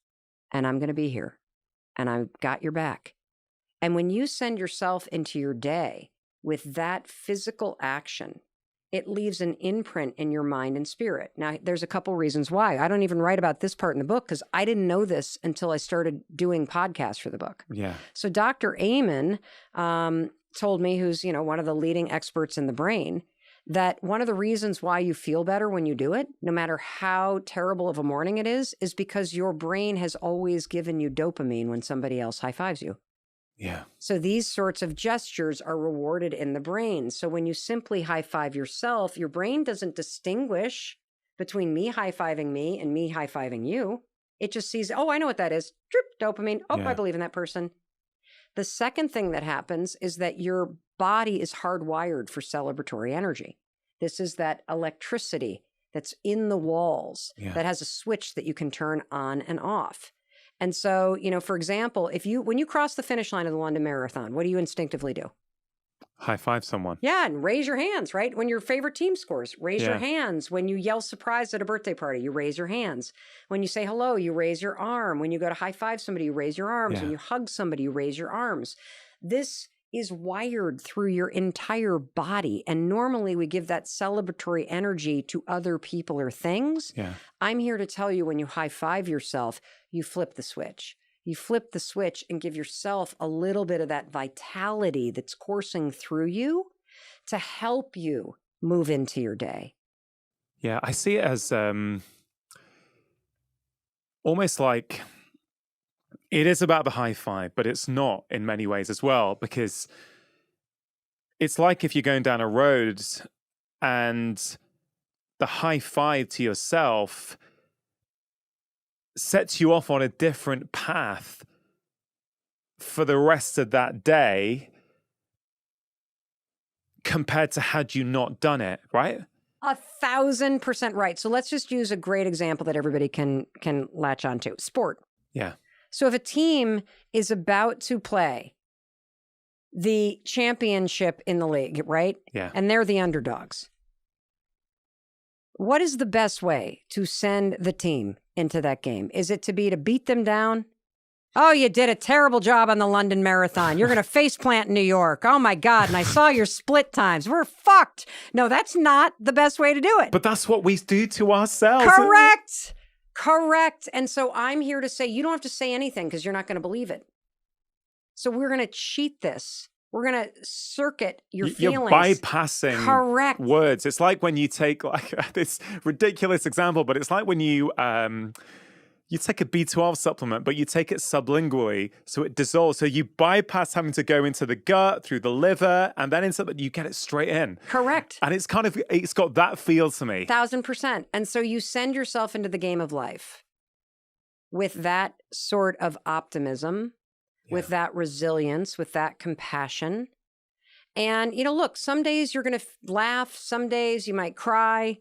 B: And I'm going to be here. And I've got your back. And when you send yourself into your day with that physical action, it leaves an imprint in your mind and spirit. Now, there's a couple reasons why. I don't even write about this part in the book because I didn't know this until I started doing podcasts for the book.
C: Yeah.
B: So Dr. Amen told me, who's, one of the leading experts in the brain, that one of the reasons why you feel better when you do it, no matter how terrible of a morning it is because your brain has always given you dopamine when somebody else high fives you.
C: Yeah.
B: So these sorts of gestures are rewarded in the brain. So when you simply high five yourself, your brain doesn't distinguish between me high fiving me and me high fiving you. It just sees, oh, I know what that is. Drip, dopamine. Oh, I believe in that person. The second thing that happens is that your body is hardwired for celebratory energy. This is that electricity that's in the walls that has a switch that you can turn on and off. And so, for example, when you cross the finish line of the London Marathon, what do you instinctively do?
C: High five someone.
B: Yeah, and raise your hands, right? When your favorite team scores, raise your hands. When you yell surprise at a birthday party, you raise your hands. When you say hello, you raise your arm. When you go to high five somebody, you raise your arms.
C: Yeah.
B: When you hug somebody, you raise your arms. This is wired through your entire body. And normally we give that celebratory energy to other people or things.
C: Yeah.
B: I'm here to tell you, when you high five yourself, you flip the switch. You flip the switch and give yourself a little bit of that vitality that's coursing through you to help you move into your day.
C: Yeah, I see it as almost like it is about the high five, but it's not in many ways as well, because it's like if you're going down a road and the high five to yourself sets you off on a different path for the rest of that day compared to had you not done it, right?
B: 1,000% right. So let's just use a great example that everybody can latch onto. Sport.
C: Yeah.
B: So if a team is about to play the championship in the league, right?
C: Yeah.
B: And they're the underdogs. what is the best way to send the team into that game? Is it to beat them down? Oh, you did a terrible job on the London Marathon. You're going to faceplant in New York. Oh, my God. And I saw your split times. We're fucked. No, that's not the best way to do it.
C: But that's what we do to ourselves.
B: Correct. Correct. And so I'm here to say you don't have to say anything because you're not going to believe it. So we're going to cheat this. We're going to circuit your feelings.
C: You're bypassing words. It's like when you take like this ridiculous example, but it's like when you take a B12 supplement, but you take it sublingually, so it dissolves. So you bypass having to go into the gut, through the liver, and then you get it straight in.
B: Correct.
C: And it's got that feel to me.
B: 1,000%. And so you send yourself into the game of life with that sort of optimism, with that resilience, with that compassion. And, look, some days you're going to laugh. Some days you might cry.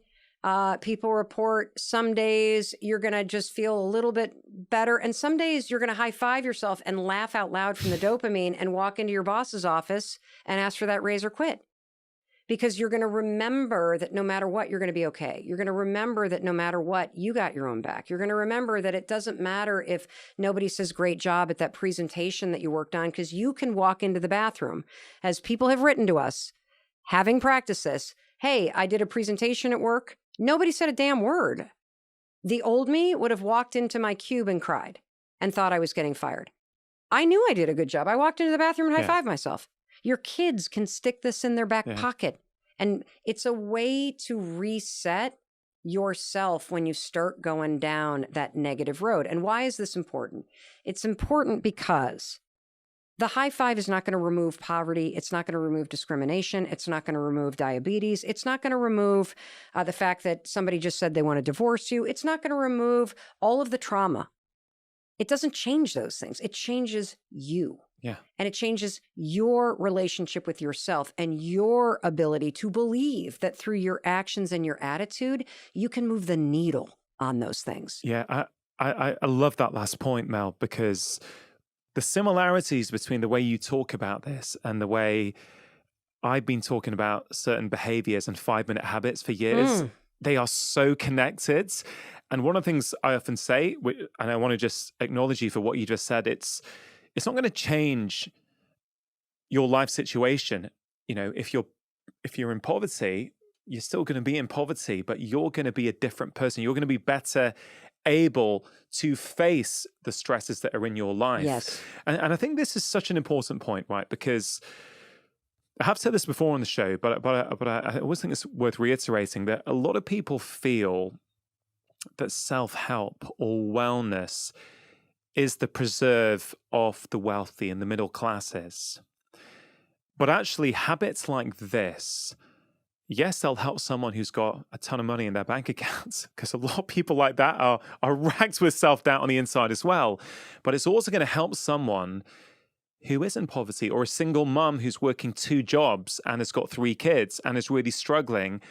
B: People report some days you're going to just feel a little bit better. And some days you're going to high five yourself and laugh out loud from the dopamine and walk into your boss's office and ask for that raise or quit. Because you're going to remember that no matter what, you're going to be okay. You're going to remember that no matter what, you got your own back. You're going to remember that it doesn't matter if nobody says great job at that presentation that you worked on, because you can walk into the bathroom, as people have written to us, having practiced this. Hey, I did a presentation at work. Nobody said a damn word. The old me would have walked into my cube and cried and thought I was getting fired. I knew I did a good job. I walked into the bathroom and high-fived myself. Your kids can stick this in their back pocket. And it's a way to reset yourself when you start going down that negative road. And why is this important? It's important because the high five is not going to remove poverty. It's not going to remove discrimination. It's not going to remove diabetes. It's not going to remove the fact that somebody just said they want to divorce you. It's not going to remove all of the trauma. It doesn't change those things. It changes you.
C: Yeah.
B: And it changes your relationship with yourself and your ability to believe that through your actions and your attitude, you can move the needle on those things.
C: Yeah, I love that last point, Mel, because the similarities between the way you talk about this and the way I've been talking about certain behaviors and 5-minute habits for years, they are so connected. And one of the things I often say, and I want to just acknowledge you for what you just said, it's not going to change your life situation. If you're in poverty, you're still going to be in poverty, but you're going to be a different person. You're going to be better able to face the stresses that are in your life.
B: Yes.
C: And I think this is such an important point, right? Because I have said this before on the show, but I always think it's worth reiterating that a lot of people feel that self-help or wellness is the preserve of the wealthy and the middle classes. But actually, habits like this, yes, they'll help someone who's got a ton of money in their bank accounts, because a lot of people like that are racked with self-doubt on the inside as well. But it's also going to help someone who is in poverty, or a single mum who's working 2 jobs and has got 3 kids and is really struggling.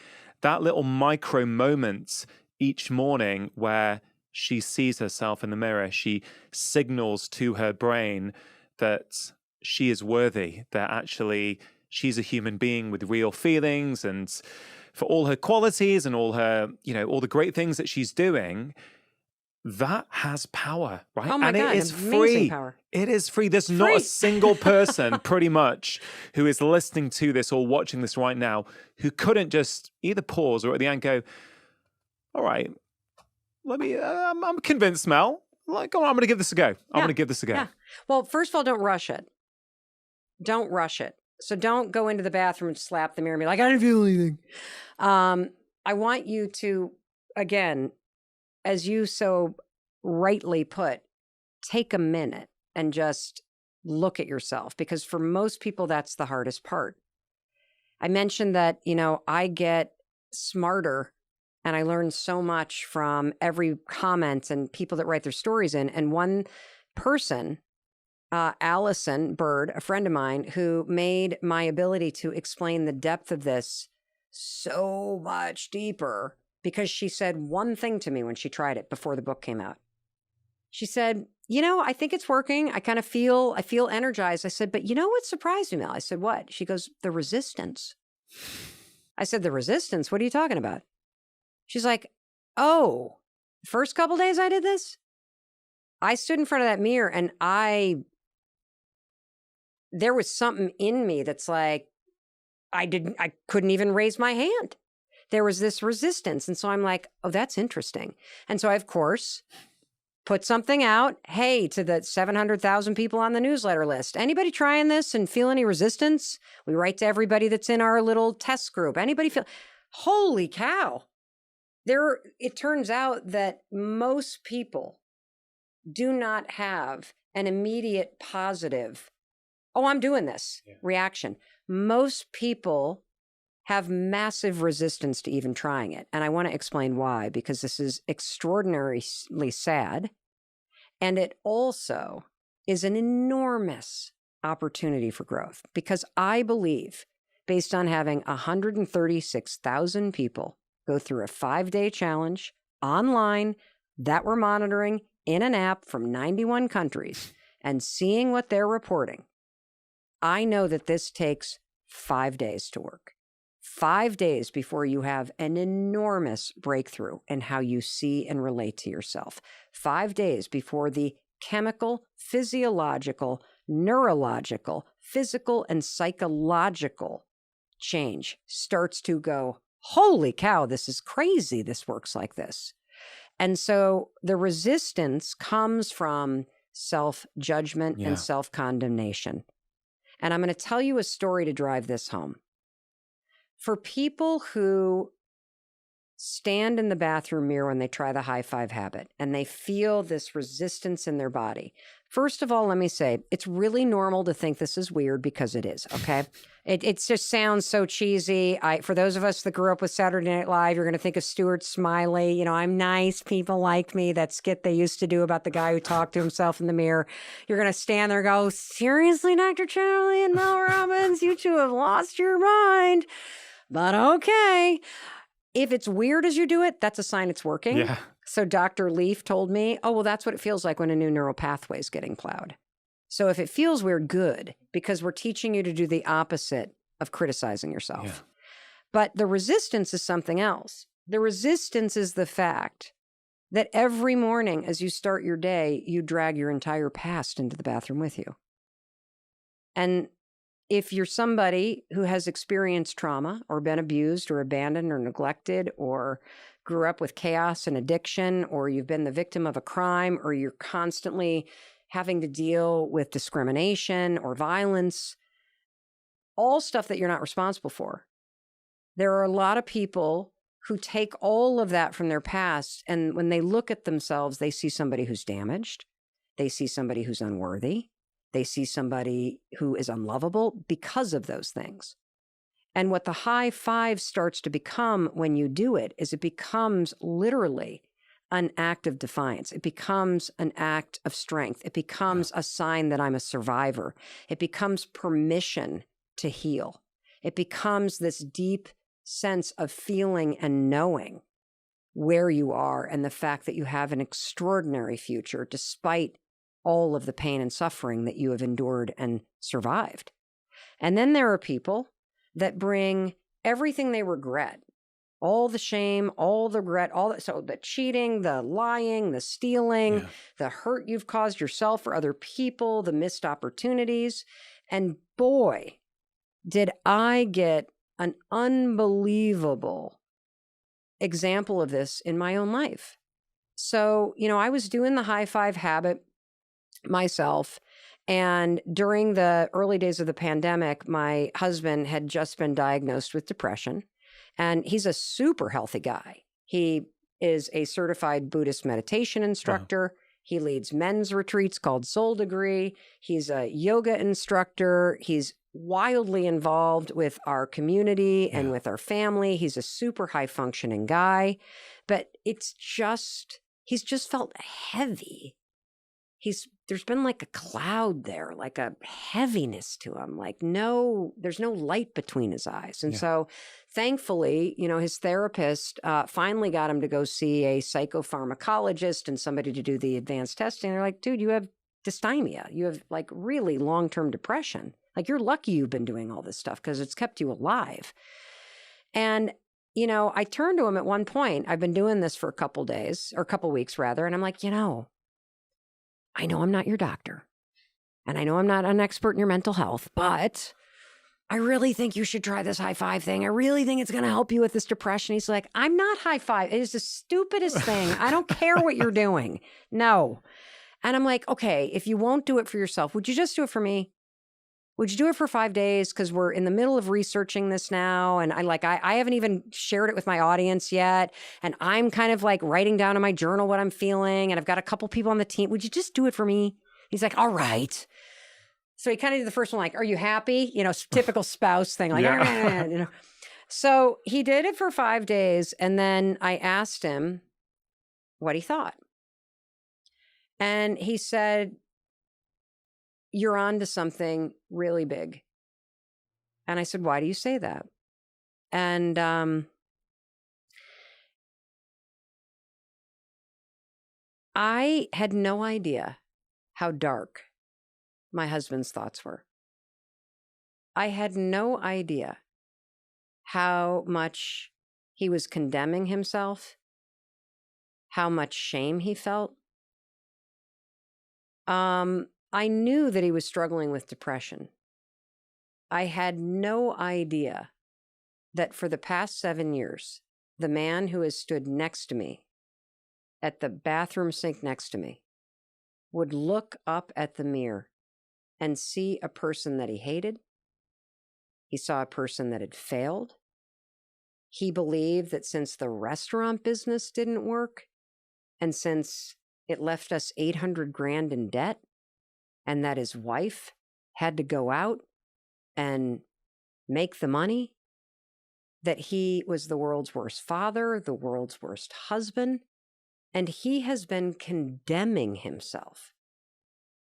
C: That little micro moment each morning where she sees herself in the mirror, she signals to her brain that she is worthy, that actually she's a human being with real feelings, and for all her qualities and all her, all the great things that she's doing, that has power, right?
B: Oh my God,
C: it is
B: amazing
C: free.
B: Power.
C: It is free. There's not a single person pretty much who is listening to this or watching this right now who couldn't just either pause or at the end go, all right, let me, I'm convinced, Mel. Like, I'm going to give this a go. I'm going to give this a go.
B: Yeah. Well, first of all, don't rush it. Don't rush it. So don't go into the bathroom and slap the mirror and be like, I didn't feel anything. I want you to, again, as you so rightly put, take a minute and just look at yourself, because for most people, that's the hardest part. I mentioned that, I get smarter and I learn so much from every comment and people that write their stories in. And one person, Allison Bird, a friend of mine, who made my ability to explain the depth of this so much deeper, because she said one thing to me when she tried it before the book came out. She said, I think it's working. I feel energized. I said, but what surprised me, Mel? I said, what? She goes, the resistance. I said, the resistance? What are you talking about? She's like, oh, first couple days I did this, I stood in front of that mirror and there was something in me that's like, I couldn't even raise my hand. There was this resistance. And so I'm like, oh, that's interesting. And so I, of course, put something out. Hey, to the 700,000 people on the newsletter list, anybody trying this and feel any resistance? We write to everybody that's in our little test group. Anybody feel, holy cow. It turns out that most people do not have an immediate positive, oh, I'm doing this reaction. Most people have massive resistance to even trying it. And I want to explain why, because this is extraordinarily sad. And it also is an enormous opportunity for growth, because I believe, based on having 136,000 people go through a 5-day challenge online that we're monitoring in an app from 91 countries and seeing what they're reporting, I know that this takes 5 days to work. 5 days before you have an enormous breakthrough in how you see and relate to yourself. 5 days before the chemical, physiological, neurological, physical, and psychological change starts to go, holy cow, this is crazy. This works like this. And so the resistance comes from self-judgment and self-condemnation. And I'm going to tell you a story to drive this home. For people who stand in the bathroom mirror when they try the high five habit and they feel this resistance in their body, first of all, let me say, it's really normal to think this is weird, because it is, okay? It just sounds so cheesy. For those of us that grew up with Saturday Night Live, you're going to think of Stuart Smiley. You know, I'm nice, people like me, that skit they used to do about the guy who talked to himself in the mirror. You're going to stand there and go, seriously, Dr. Charlie and Mel Robbins, you two have lost your mind. But okay. If it's weird as you do it, that's a sign it's working.
C: Yeah.
B: So Dr. Leaf told me, oh, well, that's what it feels like when a new neural pathway is getting plowed. So if it feels weird, good, because we're teaching you to do the opposite of criticizing yourself. Yeah. But the resistance is something else. The resistance is the fact that every morning as you start your day, you drag your entire past into the bathroom with you. And if you're somebody who has experienced trauma or been abused or abandoned or neglected or grew up with chaos and addiction, or you've been the victim of a crime, or you're constantly having to deal with discrimination or violence, all stuff that you're not responsible for. There are a lot of people who take all of that from their past, and when they look at themselves, they see somebody who's damaged. They see somebody who's unworthy. They see somebody who is unlovable because of those things. And what the high five starts to become when you do it is it becomes literally an act of defiance. It becomes an act of strength. It becomes a sign that I'm a survivor. It becomes permission to heal. It becomes this deep sense of feeling and knowing where you are and the fact that you have an extraordinary future despite all of the pain and suffering that you have endured and survived. And then there are people that bring everything they regret, all the shame, all the regret, so the cheating, the lying, the stealing, the hurt you've caused yourself or other people, the missed opportunities. And boy, did I get an unbelievable example of this in my own life. So, I was doing the high five habit myself. And during the early days of the pandemic, my husband had just been diagnosed with depression, and he's a super healthy guy. He is a certified Buddhist meditation instructor. He leads men's retreats called Soul Degree. He's a yoga instructor. He's wildly involved with our community and with our family. He's a super high functioning guy, but he's just felt heavy. There's been like a cloud there, like a heaviness to him, there's no light between his eyes. And so thankfully, his therapist finally got him to go see a psychopharmacologist and somebody to do the advanced testing. They're like, dude, you have dysthymia. You have really long-term depression. You're lucky you've been doing all this stuff because it's kept you alive. And I turned to him at one point. I've been doing this for a couple days, or a couple weeks rather. And I'm like, I know I'm not your doctor. And I know I'm not an expert in your mental health, but I really think you should try this high five thing. I really think it's going to help you with this depression. He's like, I'm not high five. It is the stupidest thing. I don't care what you're doing. No. And I'm like, okay, if you won't do it for yourself, would you just do it for me? Would you do it for 5 days? Because we're in the middle of researching this now. And I haven't even shared it with my audience yet. And I'm kind of like writing down in my journal what I'm feeling. And I've got a couple people on the team. Would you just do it for me? He's like, all right. So he kind of did the first one, like, are you happy? Typical spouse thing. Like,
C: Yeah.
B: So he did it for 5 days. And then I asked him what he thought. And he said, you're on to something really big. And I said, why do you say that? And I had no idea how dark my husband's thoughts were. I had no idea how much he was condemning himself, how much shame he felt. I knew that he was struggling with depression. I had no idea that for the past 7 years, the man who has stood next to me at the bathroom sink next to me would look up at the mirror and see a person that he hated. He saw a person that had failed. He believed that since the restaurant business didn't work, and since it left us $800,000 in debt, and that his wife had to go out and make the money, that he was the world's worst father, the world's worst husband, and he has been condemning himself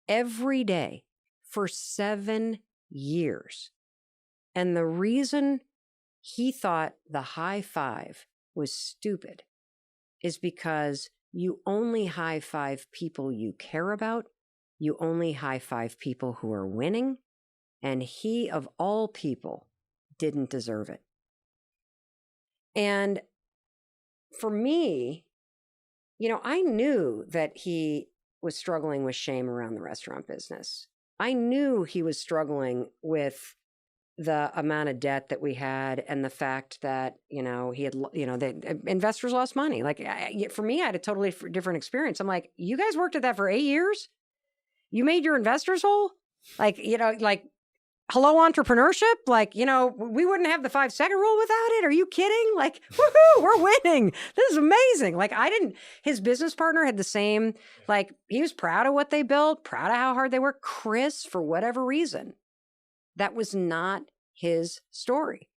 B: every day for 7 years. And the reason he thought the high five was stupid is because you only high five people you care about. You only high five people who are winning. And he, of all people, didn't deserve it. And for me, I knew that he was struggling with shame around the restaurant business. I knew he was struggling with the amount of debt that we had and the fact that, he had, the investors lost money. Like, for me, I had a totally different experience. I'm like, you guys worked at that for 8 years? You made your investors whole? Like, hello, entrepreneurship? Like, we wouldn't have the 5-second rule without it. Are you kidding? Like, woohoo, we're winning. This is amazing. Like, his business partner had the same, like, he was proud of what they built, proud of how hard they worked. Chris, for whatever reason, that was not his story.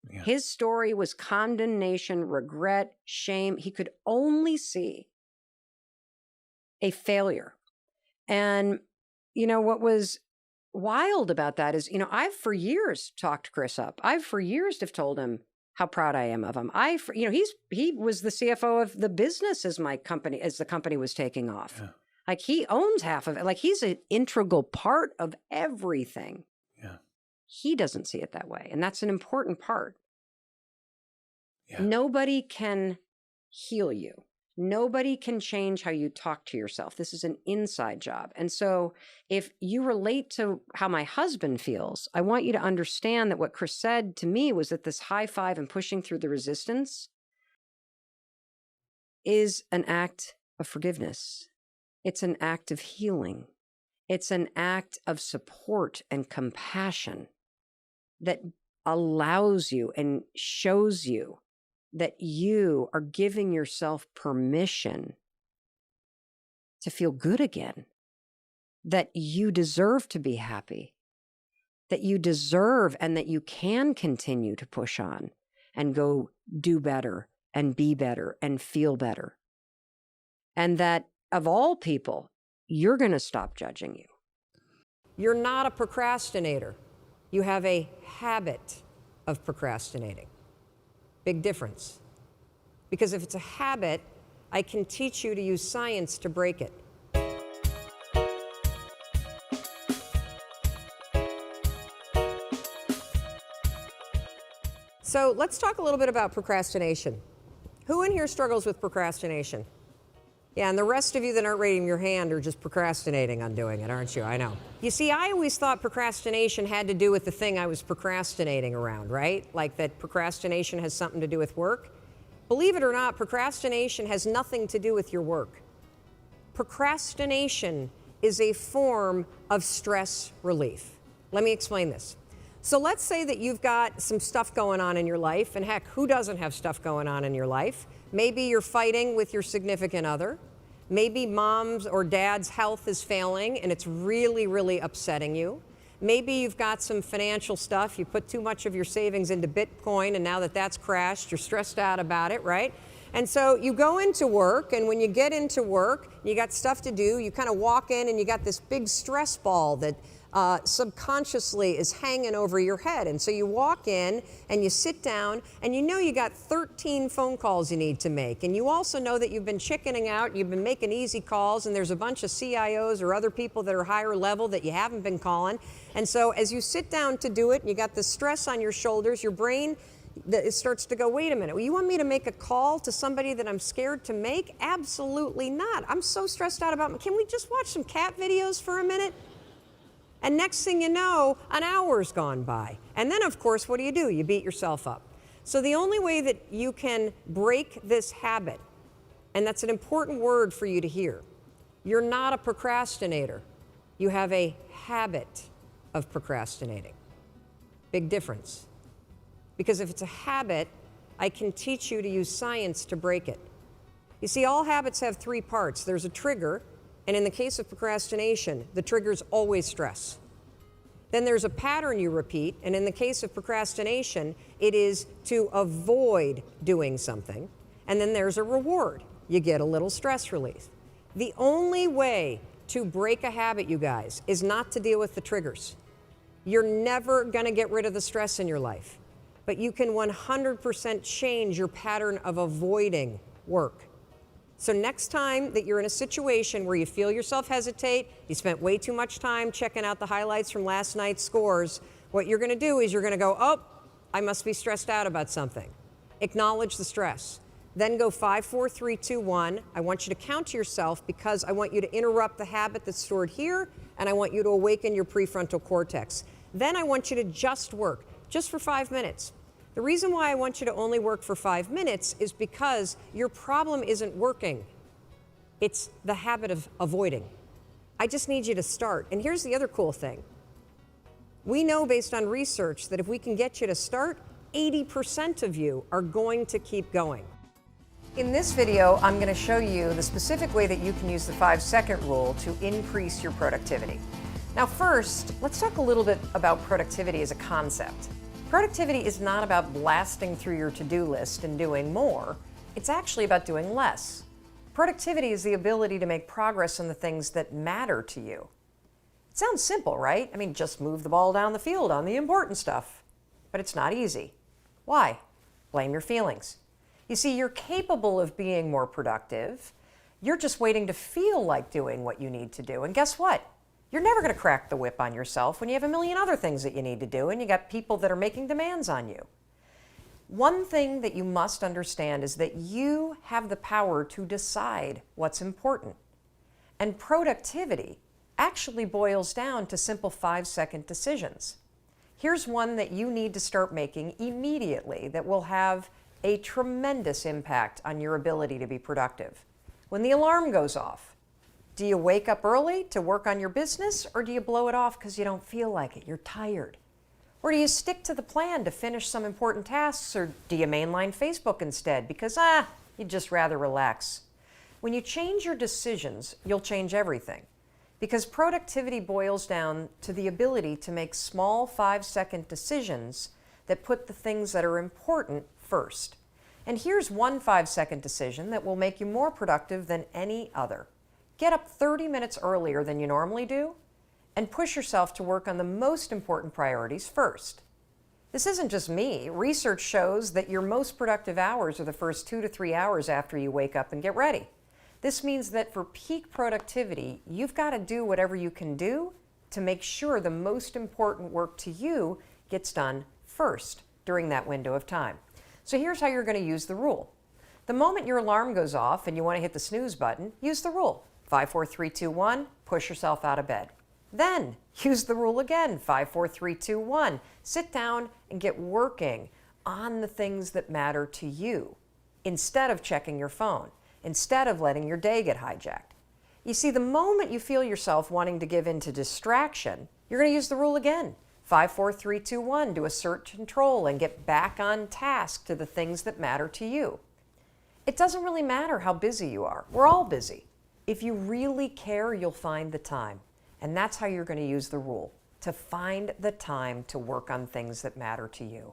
B: Yeah. His story was condemnation, regret, shame. He could only see a failure. And, what was wild about that is, I've for years talked Chris up. I've for years have told him how proud I am of him. He was the CFO of the business as the company was taking off. Yeah. Like, he owns half of it. Like, he's an integral part of everything.
C: Yeah.
B: He doesn't see it that way. And that's an important part.
C: Yeah.
B: Nobody can heal you. Nobody can change how you talk to yourself. This is an inside job. And so if you relate to how my husband feels, I want you to understand that what Chris said to me was that this high five and pushing through the resistance is an act of forgiveness. It's an act of healing. It's an act of support and compassion that allows you and shows you that you are giving yourself permission to feel good again, that you deserve to be happy, that you deserve and that you can continue to push on and go do better and be better and feel better. And that of all people, you're going to stop judging you. You're not a procrastinator. You have a habit of procrastinating. Big difference. Because if it's a habit, I can teach you to use science to break it. So let's talk a little bit about procrastination. Who in here struggles with procrastination? Yeah, and the rest of you that aren't raising your hand are just procrastinating on doing it, aren't you? I know. You see, I always thought procrastination had to do with the thing I was procrastinating around, right? Like that procrastination has something to do with work. Believe it or not, procrastination has nothing to do with your work. Procrastination is a form of stress relief. Let me explain this. So let's say that you've got some stuff going on in your life, and heck, who doesn't have stuff going on in your life? Maybe you're fighting with your significant other. Maybe mom's or dad's health is failing and it's really, really upsetting you. Maybe you've got some financial stuff. You put too much of your savings into Bitcoin, and now that that's crashed, you're stressed out about it, right? And so you go into work, and when you get into work, you got stuff to do, you kind of walk in and you got this big stress ball that subconsciously is hanging over your head. And so you walk in and you sit down, and you know you got 13 phone calls you need to make. And you also know that you've been chickening out, you've been making easy calls, and there's a bunch of CIOs or other people that are higher level that you haven't been calling. And so as you sit down to do it, and you got the stress on your shoulders, your brain it starts to go, wait a minute, well, you want me to make a call to somebody that I'm scared to make? Absolutely not. I'm so stressed out about, can we just watch some cat videos for a minute? And next thing you know, an hour's gone by. And then, of course, what do? You beat yourself up. So the only way that you can break this habit, and that's an important word for you to hear, you're not a procrastinator. You have a habit of procrastinating. Big difference. Because if it's a habit, I can teach you to use science to break it. You see, all habits have three parts. There's a trigger, and in the case of procrastination, the trigger is always stress. Then there's a pattern you repeat, and in the case of procrastination, it is to avoid doing something. And then there's a reward. You get a little stress relief. The only way to break a habit, you guys, is not to deal with the triggers. You're never going to get rid of the stress in your life, but you can 100% change your pattern of avoiding work. So next time that you're in a situation where you feel yourself hesitate, you spent way too much time checking out the highlights from last night's scores, what you're going to do is you're going to go, oh, I must be stressed out about something. Acknowledge the stress. Then go 5, 4, 3, 2, 1. I want you to count to yourself because I want you to interrupt the habit that's stored here, and I want you to awaken your prefrontal cortex. Then I want you to just work, just for 5 minutes. The reason why I want you to only work for 5 minutes is because your problem isn't working. It's the habit of avoiding. I just need you to start. And here's the other cool thing. We know based on research that if we can get you to start, 80% of you are going to keep going. In this video, I'm going to show you the specific way that you can use the 5-second rule to increase your productivity. Now first, let's talk a little bit about productivity as a concept. Productivity is not about blasting through your to-do list and doing more. It's actually about doing less. Productivity is the ability to make progress on the things that matter to you. It sounds simple, right? I mean, just move the ball down the field on the important stuff. But it's not easy. Why? Blame your feelings. You see, you're capable of being more productive. You're just waiting to feel like doing what you need to do. And guess what? You're never going to crack the whip on yourself when you have a million other things that you need to do and you got people that are making demands on you. One thing that you must understand is that you have the power to decide what's important. And productivity actually boils down to simple 5-second decisions. Here's one that you need to start making immediately that will have a tremendous impact on your ability to be productive. When the alarm goes off, do you wake up early to work on your business, or do you blow it off because you don't feel like it, you're tired? Or do you stick to the plan to finish some important tasks, or do you mainline Facebook instead because, you'd just rather relax? When you change your decisions, you'll change everything. Because productivity boils down to the ability to make small 5-second decisions that put the things that are important first. And here's one 5-second decision that will make you more productive than any other. Get up 30 minutes earlier than you normally do and push yourself to work on the most important priorities first. This isn't just me. Research shows that your most productive hours are the first 2 to 3 hours after you wake up and get ready. This means that for peak productivity, you've got to do whatever you can do to make sure the most important work to you gets done first. during that window of time. So here's how you're going to use the rule. The moment your alarm goes off and you want to hit the snooze button, use the rule. 5, 4, 3, 2, 1, push yourself out of bed. Then use the rule again. 5, 4, 3, 2, 1. Sit down and get working on the things that matter to you instead of checking your phone, instead of letting your day get hijacked. You see, the moment you feel yourself wanting to give in to distraction, you're going to use the rule again. 5, 4, 3, 2, 1 to assert control and get back on task to the things that matter to you. It doesn't really matter how busy you are. We're all busy. If you really care, you'll find the time. And that's how you're going to use the rule, to find the time to work on things that matter to you.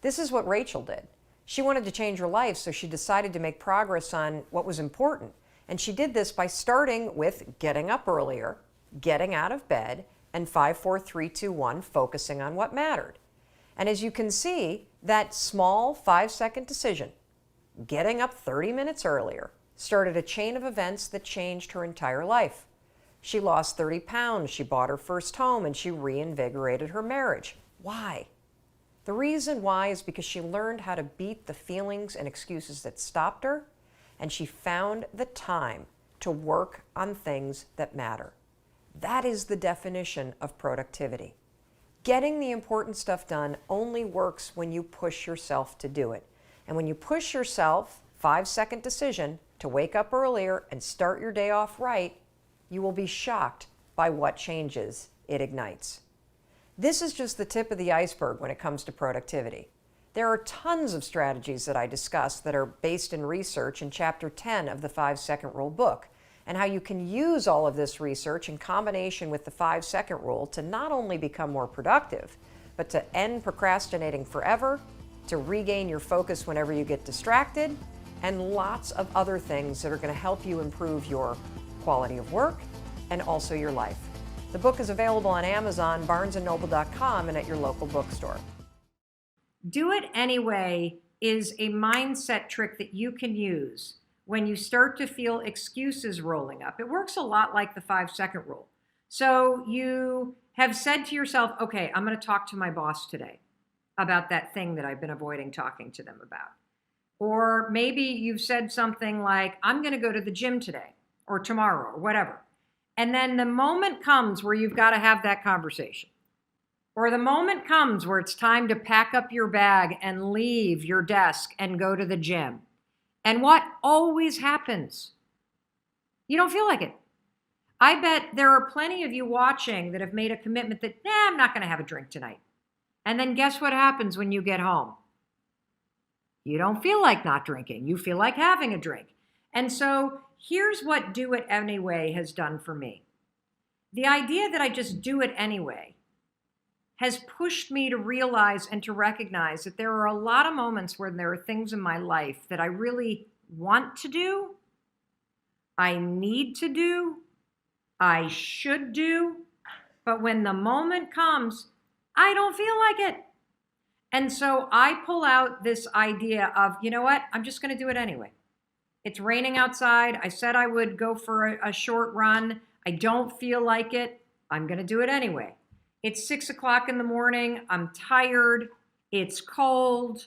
B: This is what Rachel did. She wanted to change her life, so she decided to make progress on what was important. And she did this by starting with getting up earlier, getting out of bed, and 5, 4, 3, 2, 1, focusing on what mattered. And as you can see, that small 5-second decision, getting up 30 minutes earlier, started a chain of events that changed her entire life. She lost 30 pounds, she bought her first home, and she reinvigorated her marriage. Why? The reason why is because she learned how to beat the feelings and excuses that stopped her, and she found the time to work on things that matter. That is the definition of productivity. Getting the important stuff done only works when you push yourself to do it. And when you push yourself, 5-second decision, to wake up earlier and start your day off right, you will be shocked by what changes it ignites. This is just the tip of the iceberg when it comes to productivity. There are tons of strategies that I discuss that are based in research in Chapter 10 of the 5-Second Rule book, and how you can use all of this research in combination with the 5-second rule to not only become more productive, but to end procrastinating forever, to regain your focus whenever you get distracted, and lots of other things that are going to help you improve your quality of work and also your life. The book is available on Amazon, barnesandnoble.com, and at your local bookstore.
A: Do it anyway is a mindset trick that you can use when you start to feel excuses rolling up. It works a lot like the 5-second rule. So you have said to yourself, okay, I'm going to talk to my boss today about that thing that I've been avoiding talking to them about. Or maybe you've said something like, I'm going to go to the gym today or tomorrow or whatever. And then the moment comes where you've got to have that conversation. Or the moment comes where it's time to pack up your bag and leave your desk and go to the gym. And what always happens? You don't feel like it. I bet there are plenty of you watching that have made a commitment that, I'm not going to have a drink tonight. And then guess what happens when you get home? You don't feel like not drinking. You feel like having a drink. And so here's what do it anyway has done for me. The idea that I just do it anyway has pushed me to realize and to recognize that there are a lot of moments where there are things in my life that I really want to do, I need to do, I should do, but when the moment comes, I don't feel like it. And so I pull out this idea of, you know what, I'm just going to do it anyway. It's raining outside. I said I would go for a short run. I don't feel like it. I'm going to do it anyway. It's 6 o'clock in the morning. I'm tired. It's cold.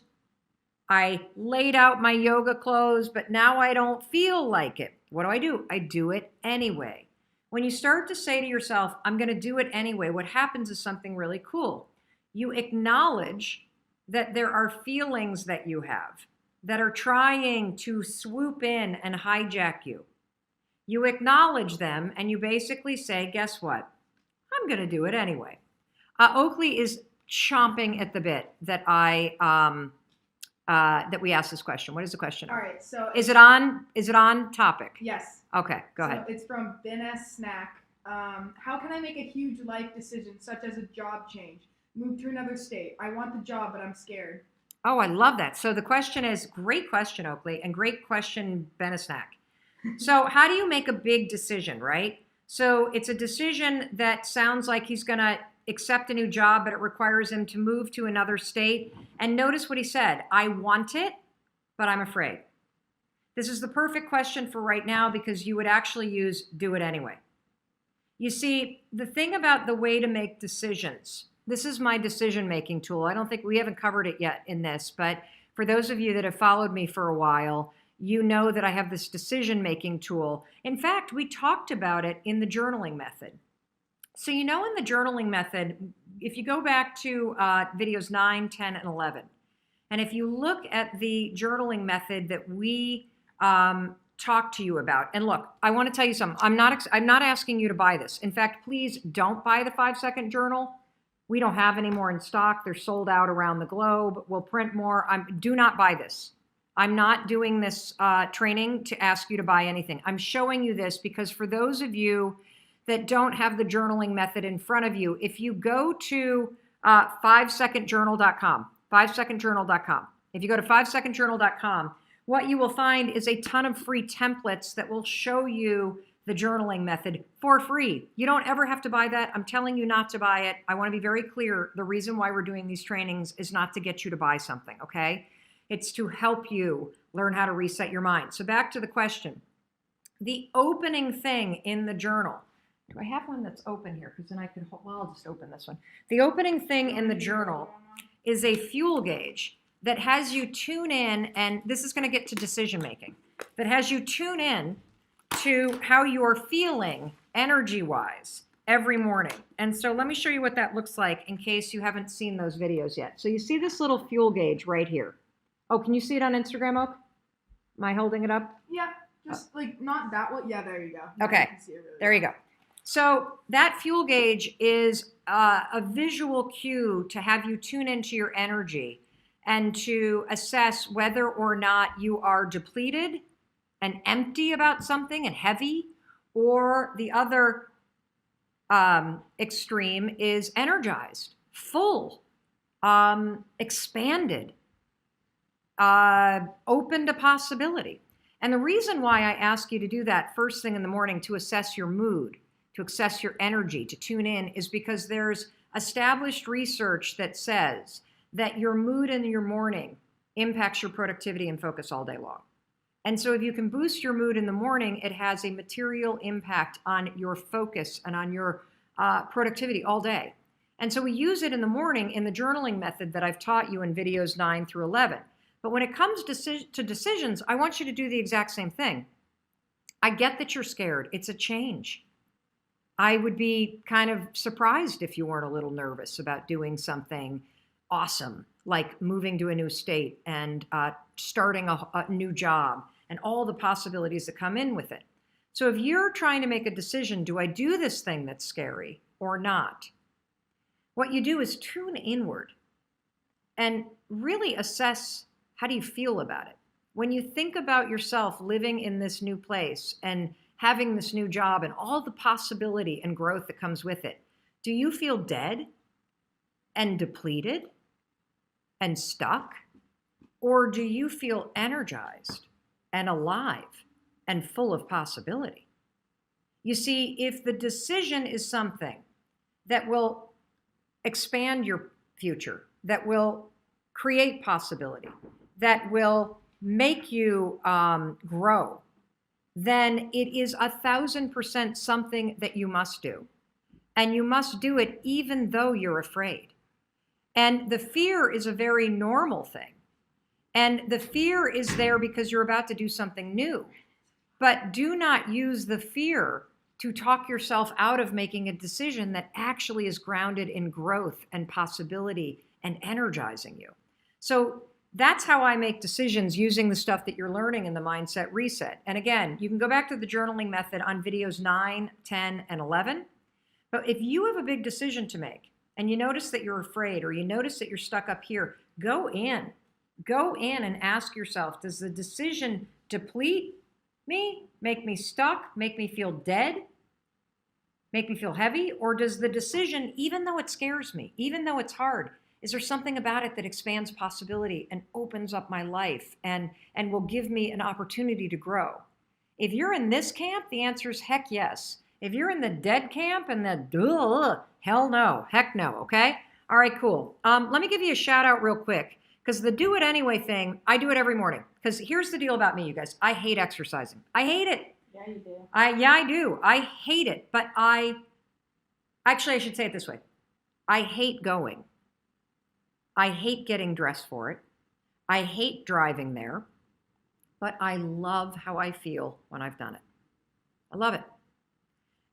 A: I laid out my yoga clothes, but now I don't feel like it. What do? I do it anyway. When you start to say to yourself, I'm going to do it anyway, what happens is something really cool. You acknowledge that there are feelings that you have that are trying to swoop in and hijack you. You acknowledge them and you basically say, guess what? I'm going to do it anyway. Oakley is chomping at the bit that that we asked this question. What is the question?
D: All right, so
A: is it on topic?
D: Yes.
A: Okay, go ahead.
D: It's from Ben S. Snack. How can I make a huge life decision, such as a job change, move to another state? I want the job, but I'm scared.
A: Oh, I love that. So the question is, great question, Oakley, and great question, Ben S. Snack. So how do you make a big decision, right? So it's a decision that sounds like he's going to accept a new job, but it requires him to move to another state. And notice what he said. I want it, but I'm afraid. This is the perfect question for right now because you would actually use do it anyway. You see, the thing about the way to make decisions, This is my decision-making tool. I don't think we haven't covered it yet in this, but for those of you that have followed me for a while, you know that I have this decision-making tool. In fact, we talked about it in the journaling method. So in the journaling method, if you go back to videos 9, 10, and 11, and if you look at the journaling method that we talked to you about, and look, I want to tell you something. I'm not asking you to buy this. In fact, please don't buy the 5-second journal. We don't have any more in stock. They're sold out around the globe. We'll print more. Do not buy this. I'm not doing this training to ask you to buy anything. I'm showing you this because for those of you that don't have the journaling method in front of you, if you go to 5secondjournal.com, 5secondjournal.com, if you go to 5secondjournal.com, what you will find is a ton of free templates that will show you the journaling method for free. You don't ever have to buy that. I'm telling you not to buy it. I want to be very clear. The reason why we're doing these trainings is not to get you to buy something, okay? It's to help you learn how to reset your mind. So back to the question. The opening thing in the journal. Do I have one that's open here? Because then I could, well, I'll just open this one. The opening thing in the journal is a fuel gauge that has you tune in, and this is going to get to decision making, that has you tune in to how you're feeling energy-wise every morning. And so let me show you what that looks like in case you haven't seen those videos yet. So you see this little fuel gauge right here. Oh, can you see it on Instagram, Oak? Am I holding it up?
D: Yeah, just like not that one. Yeah, there you go. Now
A: Okay,
D: you can see it really
A: there you go. So that fuel gauge is a visual cue to have you tune into your energy and to assess whether or not you are depleted and empty about something and heavy, or the other extreme is energized, full, expanded, open to possibility. And the reason why I ask you to do that first thing in the morning to assess your mood, to assess your energy, to tune in, is because there's established research that says that your mood in your morning impacts your productivity and focus all day long. And so if you can boost your mood in the morning, it has a material impact on your focus and on your productivity all day. And so we use it in the morning in the journaling method that I've taught you in videos 9 through 11. But when it comes to decisions, I want you to do the exact same thing. I get that you're scared. It's a change. I would be kind of surprised if you weren't a little nervous about doing something awesome, like moving to a new state and starting a new job and all the possibilities that come in with it. So if you're trying to make a decision, do I do this thing that's scary or not? What you do is tune inward and really assess, how do you feel about it? When you think about yourself living in this new place and having this new job and all the possibility and growth that comes with it, do you feel dead and depleted and stuck? Or do you feel energized and alive and full of possibility? You see, if the decision is something that will expand your future, that will create possibility, that will make you grow, then it is 1,000% something that you must do. And you must do it even though you're afraid. And the fear is a very normal thing. And the fear is there because you're about to do something new. But do not use the fear to talk yourself out of making a decision that actually is grounded in growth and possibility and energizing you. So that's how I make decisions, using the stuff that you're learning in the Mindset Reset. And again, you can go back to the journaling method on videos 9, 10, and 11. But if you have a big decision to make and you notice that you're afraid, or you notice that you're stuck up here, go in and ask yourself, does the decision deplete me, make me stuck, make me feel dead, make me feel heavy? Or does the decision, even though it scares me, even though it's hard, is there something about it that expands possibility and opens up my life and will give me an opportunity to grow? If you're in this camp, the answer is heck yes. If you're in the dead camp and the hell no, heck no, okay? All right, cool. Let me give you a shout out real quick, because the do it anyway thing, I do it every morning. Because here's the deal about me, you guys. I hate exercising. I hate it.
D: Yeah, you do.
A: I do. I hate it. But I should say it this way. I hate going. I hate getting dressed for it. I hate driving there, but I love how I feel when I've done it. I love it.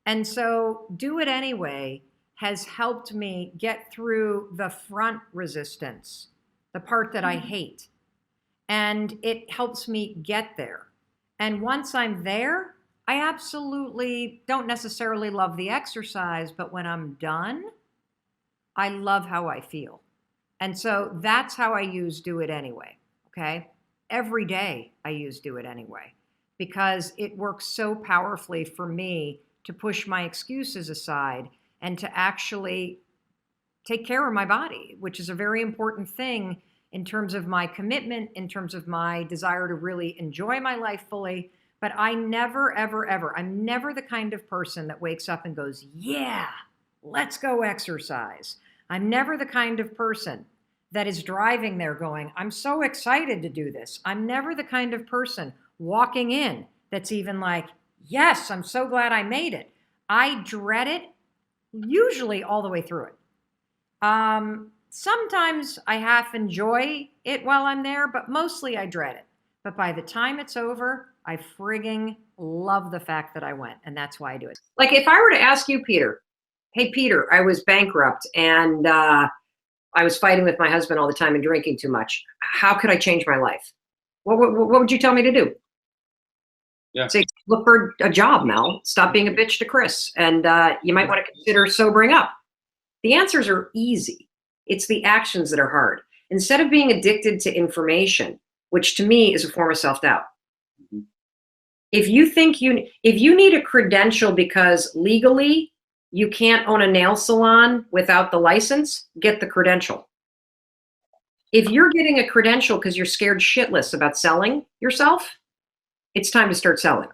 A: And so do it anyway has helped me get through the front resistance, the part that I hate. And it helps me get there. And once I'm there, I absolutely don't necessarily love the exercise, but when I'm done, I love how I feel. And so that's how I use Do It Anyway, okay? Every day I use Do It Anyway because it works so powerfully for me to push my excuses aside and to actually take care of my body, which is a very important thing in terms of my commitment, in terms of my desire to really enjoy my life fully. But I never, ever, ever, I'm never the kind of person that wakes up and goes, yeah, let's go exercise. I'm never the kind of person that is driving there going, I'm so excited to do this. I'm never the kind of person walking in that's even like, yes, I'm so glad I made it. I dread it usually all the way through it. Sometimes I half enjoy it while I'm there, but mostly I dread it. But by the time it's over, I frigging love the fact that I went, and that's why I do it. Like if I were to ask you, Peter, hey, Peter, I was bankrupt and I was fighting with my husband all the time and drinking too much. How could I change my life? What would you tell me to do?
E: Yeah.
A: Say, look for a job, Mel. Stop being a bitch to Chris. And you might want to consider sobering up. The answers are easy. It's the actions that are hard. Instead of being addicted to information, which to me is a form of self-doubt. If you think if you need a credential because legally you can't own a nail salon without the license, get the credential. If you're getting a credential because you're scared shitless about selling yourself, it's time to start selling.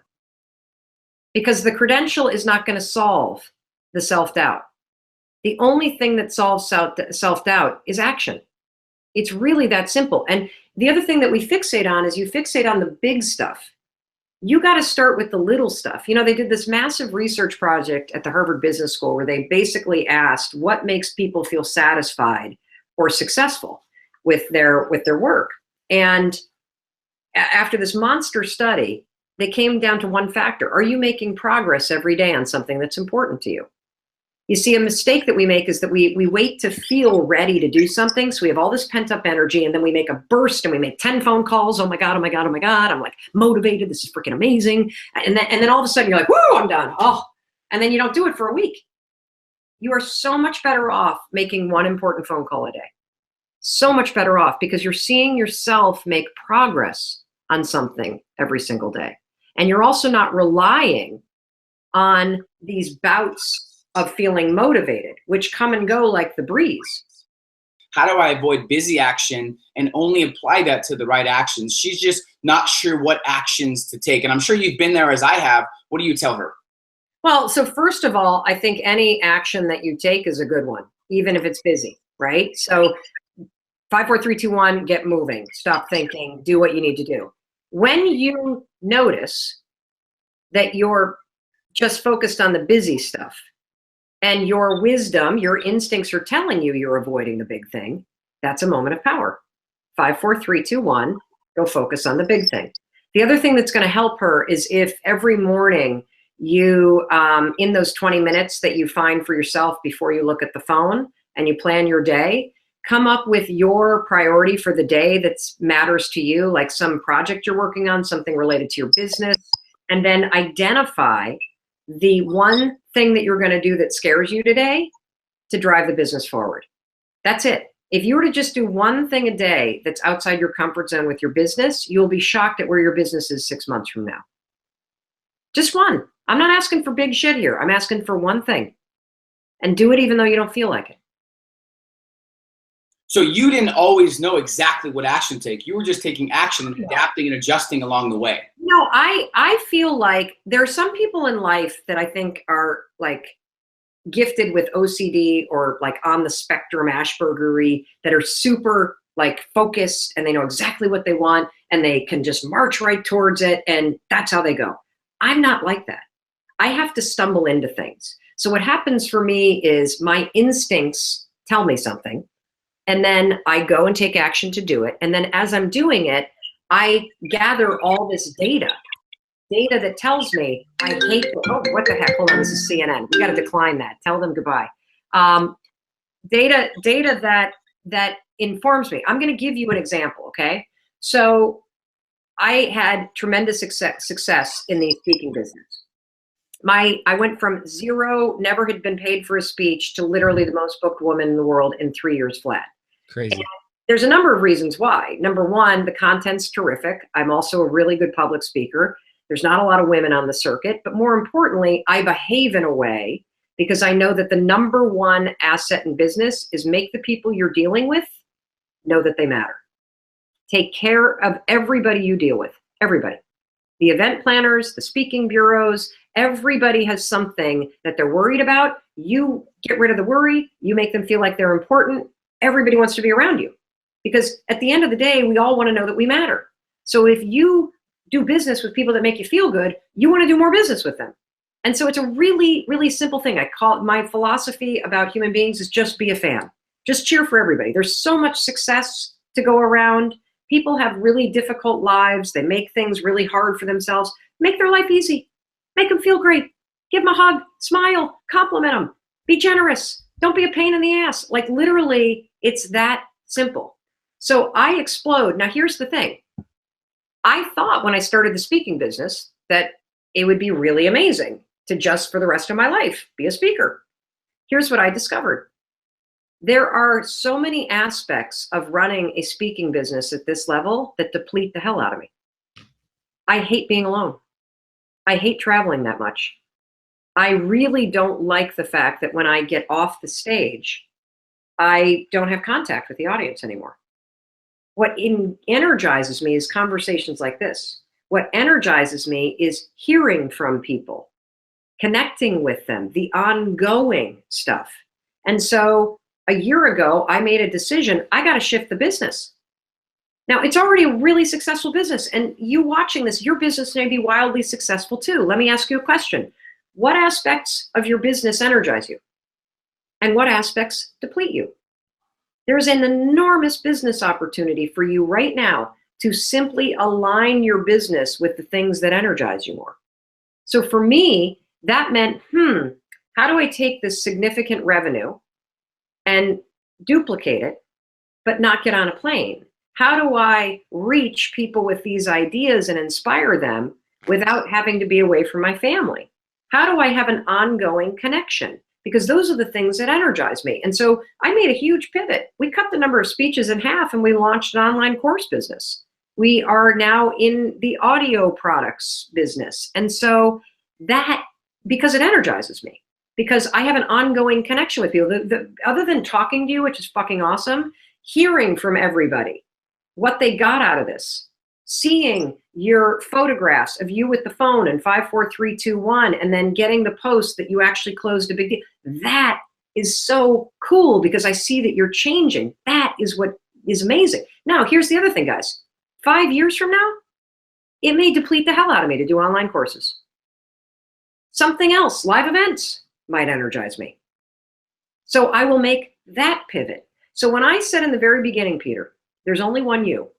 A: Because the credential is not going to solve the self-doubt. The only thing that solves self-doubt is action. It's really that simple. And the other thing that we fixate on is you fixate on the big stuff. You got to start with the little stuff. You know, they did this massive research project at the Harvard Business School where they basically asked what makes people feel satisfied or successful with their work. And after this monster study, they came down to one factor. Are you making progress every day on something that's important to you? You see, a mistake that we make is that we wait to feel ready to do something. So we have all this pent up energy and then we make a burst and we make 10 phone calls. Oh my God, oh my God, oh my God. I'm like motivated. This is freaking amazing. And then all of a sudden you're like, whoo, I'm done. Oh, and then you don't do it for a week. You are so much better off making one important phone call a day. So much better off because you're seeing yourself make progress on something every single day. And you're also not relying on these bouts of feeling motivated, which come and go like the breeze.
E: How do I avoid busy action and only apply that to the right actions? She's just not sure what actions to take. And I'm sure you've been there as I have. What do you tell her?
A: Well, so first of all, I think any action that you take is a good one, even if it's busy, right? So 5, 4, 3, 2, 1, get moving, stop thinking, do what you need to do. When you notice that you're just focused on the busy stuff, and your wisdom, your instincts are telling you you're avoiding the big thing, that's a moment of power. 5, 4, 3, 2, 1, go focus on the big thing. The other thing that's going to help her is if every morning you, in those 20 minutes that you find for yourself before you look at the phone and you plan your day, come up with your priority for the day that matters to you, like some project you're working on, something related to your business, and then identify the one thing that you're going to do that scares you today to drive the business forward. That's it. If you were to just do one thing a day that's outside your comfort zone with your business, you'll be shocked at where your business is 6 months from now. Just one. I'm not asking for big shit here. I'm asking for one thing. And do it even though you don't feel like it.
E: So you didn't always know exactly what action to take. You were just taking action and adapting and adjusting along the way.
A: No, I feel like there are some people in life that I think are like gifted with OCD or like on the spectrum Aspergery that are super like focused and they know exactly what they want and they can just march right towards it and that's how they go. I'm not like that. I have to stumble into things. So what happens for me is my instincts tell me something. And then I go and take action to do it. And then as I'm doing it, I gather all this data that tells me I hate, oh, what the heck? Hold on, this is CNN. We got to decline that. Tell them goodbye. Data that informs me. I'm going to give you an example, okay? So I had tremendous success in the speaking business. I went from zero, never had been paid for a speech, to literally the most booked woman in the world in 3 years flat.
F: Crazy.
A: And there's a number of reasons why. Number one, the content's terrific. I'm also a really good public speaker. There's not a lot of women on the circuit, but more importantly, I behave in a way because I know that the number one asset in business is make the people you're dealing with know that they matter. Take care of everybody you deal with, everybody. The event planners, the speaking bureaus, everybody has something that they're worried about. You get rid of the worry, you make them feel like they're important. Everybody wants to be around you because at the end of the day, we all want to know that we matter. So if you do business with people that make you feel good, you want to do more business with them. And so it's a really, really simple thing. I call it, my philosophy about human beings is just be a fan. Just cheer for everybody. There's so much success to go around. People have really difficult lives. They make things really hard for themselves. Make their life easy. Make them feel great. Give them a hug, smile, compliment them. Be generous. Don't be a pain in the ass. Like literally, it's that simple. So I explode. Now here's the thing. I thought when I started the speaking business that it would be really amazing to just for the rest of my life be a speaker. Here's what I discovered. There are so many aspects of running a speaking business at this level that deplete the hell out of me. I hate being alone. I hate traveling that much. I really don't like the fact that when I get off the stage, I don't have contact with the audience anymore. What energizes me is conversations like this. What energizes me is hearing from people, connecting with them, the ongoing stuff. And so a year ago, I made a decision, I got to shift the business. Now, it's already a really successful business. And you watching this, your business may be wildly successful too. Let me ask you a question. What aspects of your business energize you? And what aspects deplete you? There's an enormous business opportunity for you right now to simply align your business with the things that energize you more. So for me, that meant, how do I take this significant revenue and duplicate it, but not get on a plane? How do I reach people with these ideas and inspire them without having to be away from my family? How do I have an ongoing connection? Because those are the things that energize me. And so I made a huge pivot. We cut the number of speeches in half and we launched an online course business. We are now in the audio products business. And so that, because it energizes me, because I have an ongoing connection with people. Other than talking to you, which is fucking awesome, hearing from everybody, what they got out of this, seeing your photographs of you with the phone and 5, 4, 3, 2, 1, and then getting the post that you actually closed a big deal. That is so cool because I see that you're changing. That is what is amazing. Now, here's the other thing, guys. 5 years from now, it may deplete the hell out of me to do online courses. Something else, live events, might energize me. So I will make that pivot. So when I said in the very beginning, Peter, there's only one you,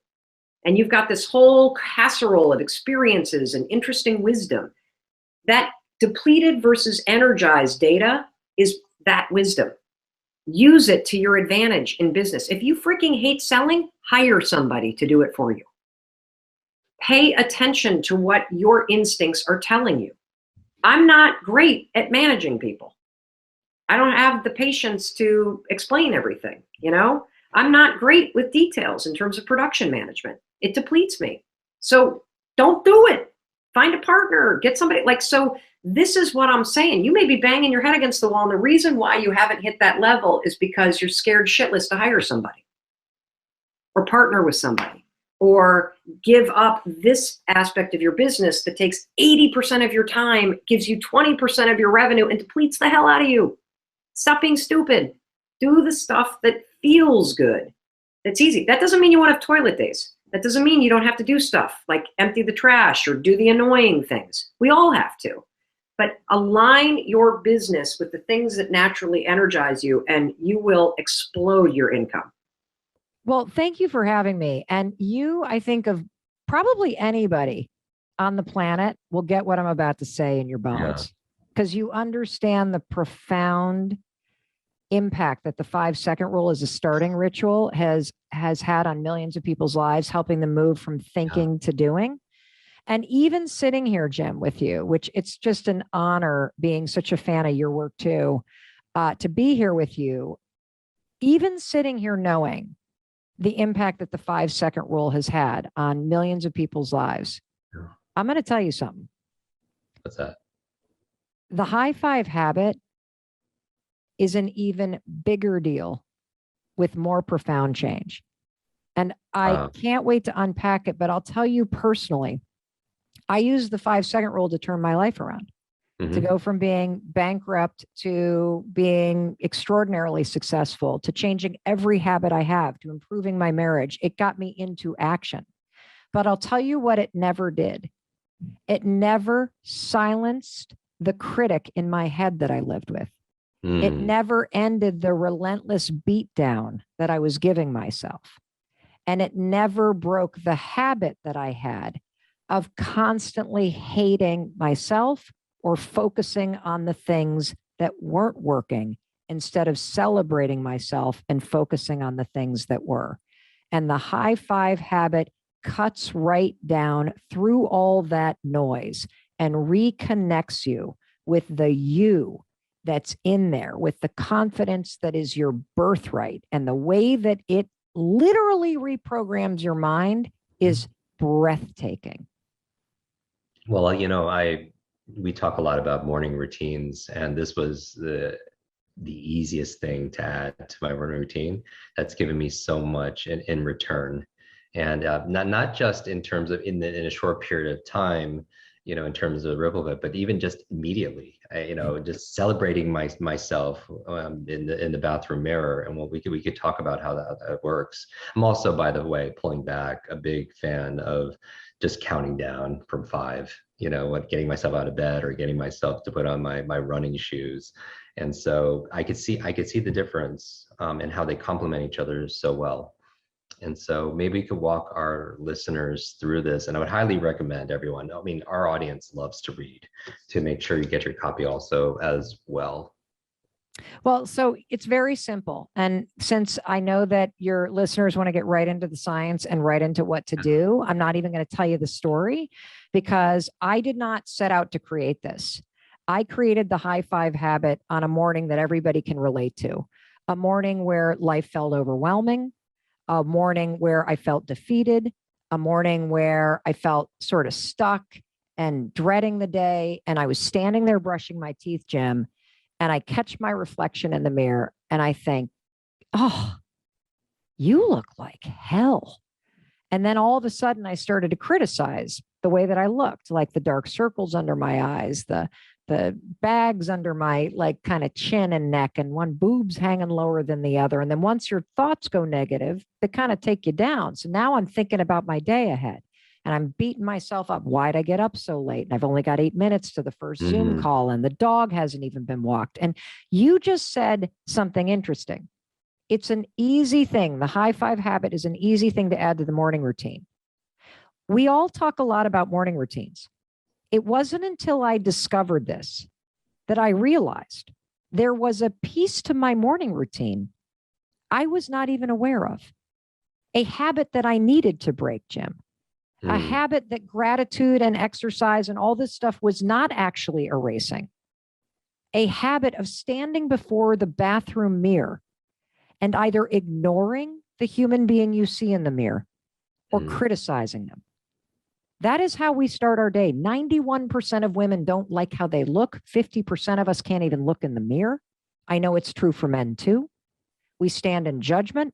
A: and you've got this whole casserole of experiences and interesting wisdom, that depleted versus energized data is that wisdom. Use it to your advantage in business. If you freaking hate selling, hire somebody to do it for you. Pay attention to what your instincts are telling you. I'm not great at managing people. I don't have the patience to explain everything, you know? I'm not great with details in terms of production management. It depletes me. So don't do it. Find a partner, get somebody so this is what I'm saying. You may be banging your head against the wall, and the reason why you haven't hit that level is because you're scared shitless to hire somebody or partner with somebody or give up this aspect of your business that takes 80% of your time, gives you 20% of your revenue, and depletes the hell out of you. Stop being stupid. Do the stuff that feels good. That's easy. That doesn't mean you won't have toilet days. That doesn't mean you don't have to do stuff like empty the trash or do the annoying things. We all have to. but align your business with the things that naturally energize you, and you will explode your income.
B: Well, thank you for having me. And I think of probably anybody on the planet will get what I'm about to say in your bones, because you understand the profound impact that the 5-second rule as a starting ritual has had on millions of people's lives, helping them move from thinking to doing. And even sitting here, Jim, with you, which it's just an honor being such a fan of your work too, to be here with you, even sitting here knowing the impact that the 5-second rule has had on millions of people's lives.
F: Yeah.
B: I'm going to tell you something.
F: What's that?
B: The high five habit is an even bigger deal with more profound change. And I can't wait to unpack it, but I'll tell you personally, I used the 5-second rule to turn my life around, to go from being bankrupt to being extraordinarily successful, to changing every habit I have, to improving my marriage. It got me into action. But I'll tell you what it never did. It never silenced the critic in my head that I lived with. It never ended the relentless beatdown that I was giving myself. And it never broke the habit that I had of constantly hating myself or focusing on the things that weren't working instead of celebrating myself and focusing on the things that were. And the high five habit cuts right down through all that noise and reconnects you with the you that's in there, with the confidence that is your birthright. And the way that it literally reprograms your mind is breathtaking.
F: Well, we talk a lot about morning routines, and this was the easiest thing to add to my morning routine. That's given me so much in return, and not just in terms of in a short period of time, in terms of the ripple of it, but even just immediately, just celebrating myself in the bathroom mirror, and what we could talk about how that works. I'm also, by the way, pulling back, a big fan of just counting down from 5, getting myself out of bed or getting myself to put on my running shoes. And so I could see the difference in how they complement each other so well. And so maybe we could walk our listeners through this. And I would highly recommend everyone, our audience loves to read, to make sure you get your copy also as well.
B: Well, so it's very simple. And since I know that your listeners want to get right into the science and right into what to do, I'm not even going to tell you the story, because I did not set out to create this. I created the high five habit on a morning that everybody can relate to, a morning where life felt overwhelming, a morning where I felt defeated, a morning where I felt sort of stuck and dreading the day. And I was standing there brushing my teeth, Jim, and I catch my reflection in the mirror and I think, oh, you look like hell. And then all of a sudden I started to criticize the way that I looked, like the dark circles under my eyes, the bags under my kind of chin and neck, and one boob's hanging lower than the other. And then once your thoughts go negative, they kind of take you down. So now I'm thinking about my day ahead. And I'm beating myself up. Why'd I get up so late? And I've only got 8 minutes to the first Zoom call, and the dog hasn't even been walked. And you just said something interesting. It's an easy thing. The high five habit is an easy thing to add to the morning routine. We all talk a lot about morning routines. It wasn't until I discovered this that I realized there was a piece to my morning routine I was not even aware of. A habit that I needed to break, Jim. A habit that gratitude and exercise and all this stuff was not actually erasing. A habit of standing before the bathroom mirror and either ignoring the human being you see in the mirror or criticizing them. That is how we start our day. 91% of women don't like how they look. 50% of us can't even look in the mirror. I know it's true for men too. We stand in judgment.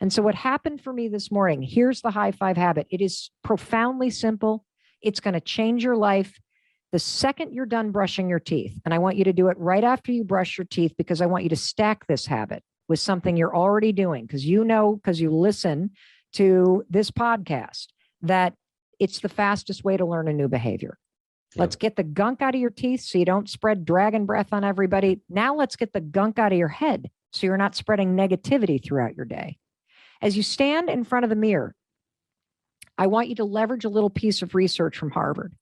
B: And so what happened for me this morning, here's the high five habit. It is profoundly simple. It's going to change your life the second you're done brushing your teeth. And I want you to do it right after you brush your teeth, because I want you to stack this habit with something you're already doing. Because because you listen to this podcast, that it's the fastest way to learn a new behavior. Let's get the gunk out of your teeth so you don't spread dragon breath on everybody. Now let's get the gunk out of your head so you're not spreading negativity throughout your day. As you stand in front of the mirror, I want you to leverage a little piece of research from Harvard.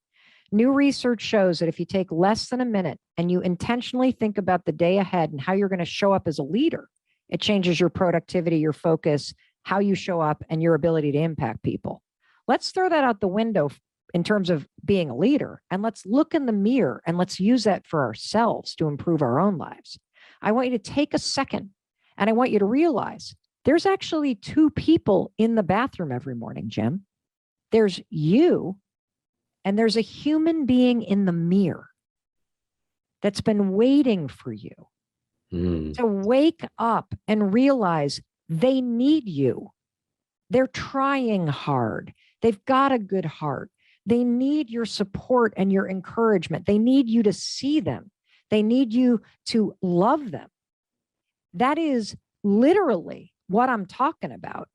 B: New research shows that if you take less than a minute and you intentionally think about the day ahead and how you're going to show up as a leader, it changes your productivity, your focus, how you show up, and your ability to impact people. Let's throw that out the window in terms of being a leader, and let's look in the mirror and let's use that for ourselves to improve our own lives. I want you to take a second and I want you to realize there's actually two people in the bathroom every morning, Jim. There's you and there's a human being in the mirror that's been waiting for you to wake up and realize they need you. They're trying hard. They've got a good heart. They need your support and your encouragement. They need you to see them. They need you to love them. That is literally what I'm talking about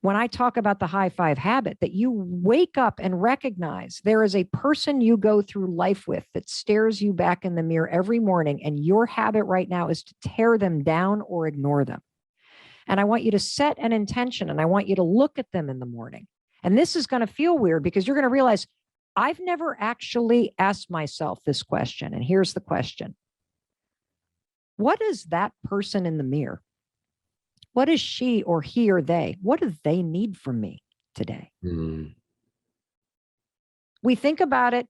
B: when I talk about the high five habit, that you wake up and recognize there is a person you go through life with that stares you back in the mirror every morning, and your habit right now is to tear them down or ignore them. And I want you to set an intention, and I want you to look at them in the morning. And this is going to feel weird because you're going to realize I've never actually asked myself this question. And here's the question. What is that person in the mirror? What is she or he or they? What do they need from me today? We think about it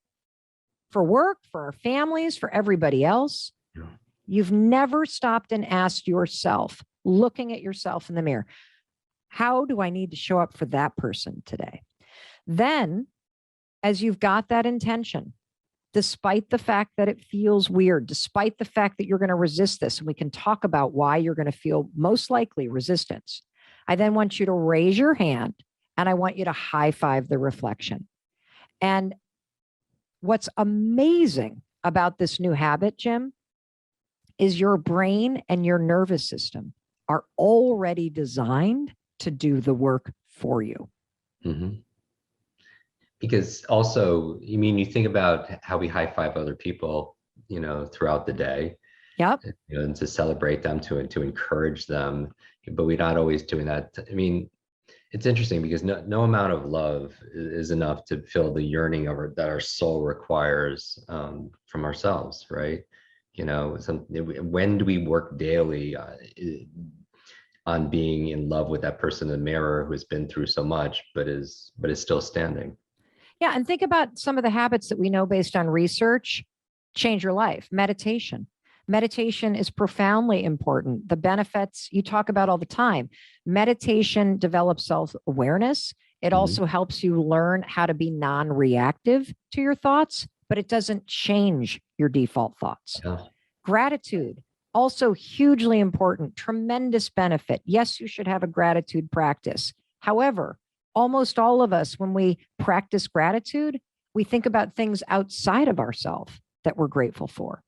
B: for work, for our families, for everybody else.
F: Yeah.
B: You've never stopped and asked yourself, looking at yourself in the mirror, how do I need to show up for that person today? Then, as you've got that intention, despite the fact that it feels weird, despite the fact that you're going to resist this, and we can talk about why you're going to feel most likely resistance, I then want you to raise your hand and I want you to high five the reflection. And what's amazing about this new habit, Jim, is your brain and your nervous system are already designed to do the work for you.
F: Because also, I mean, you think about how we high five other people, you know, throughout the day.
B: Yep.
F: You know, and to celebrate them, to encourage them, but we're not always doing that. I mean, it's interesting because no amount of love is enough to fill the yearning that our soul requires from ourselves, right? You know, when do we work daily on being in love with that person in the mirror who has been through so much, but is still standing?
B: Yeah. And think about some of the habits that we know based on research change your life. Meditation. Meditation is profoundly important. The benefits you talk about all the time. Meditation develops self-awareness. It also helps you learn how to be non-reactive to your thoughts, but it doesn't change your default thoughts.
F: Yeah.
B: Gratitude, also hugely important, tremendous benefit. Yes, you should have a gratitude practice. However, almost all of us, when we practice gratitude, we think about things outside of ourselves that we're grateful for.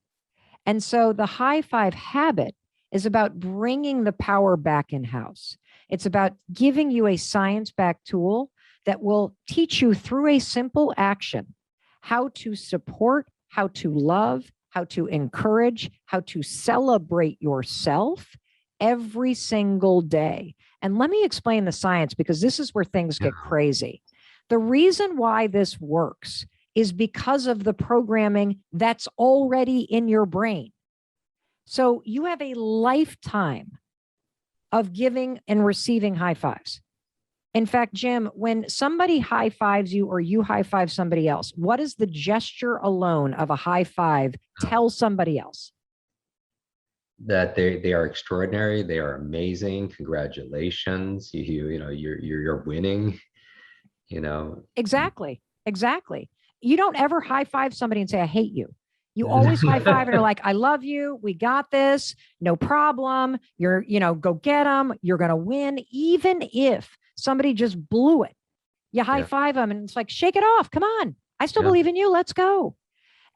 B: And so the high five habit is about bringing the power back in-house. It's about giving you a science-backed tool that will teach you through a simple action how to support, how to love, how to encourage, how to celebrate yourself every single day. And let me explain the science, because this is where things get crazy. The reason why this works is because of the programming that's already in your brain. So you have a lifetime of giving and receiving high fives. In fact, Jim, when somebody high fives you or you high five somebody else, what does the gesture alone of a high five tell somebody else?
F: That they are extraordinary, they are amazing, congratulations, you know, you're winning, you know.
B: Exactly. You don't ever high five somebody and say, I hate you. You always high five and are like, I love you. We got this. No problem. You're, you know, go get them. You're going to win. Even if somebody just blew it, you high five them and it's like, shake it off. Come on. I still believe in you. Let's go.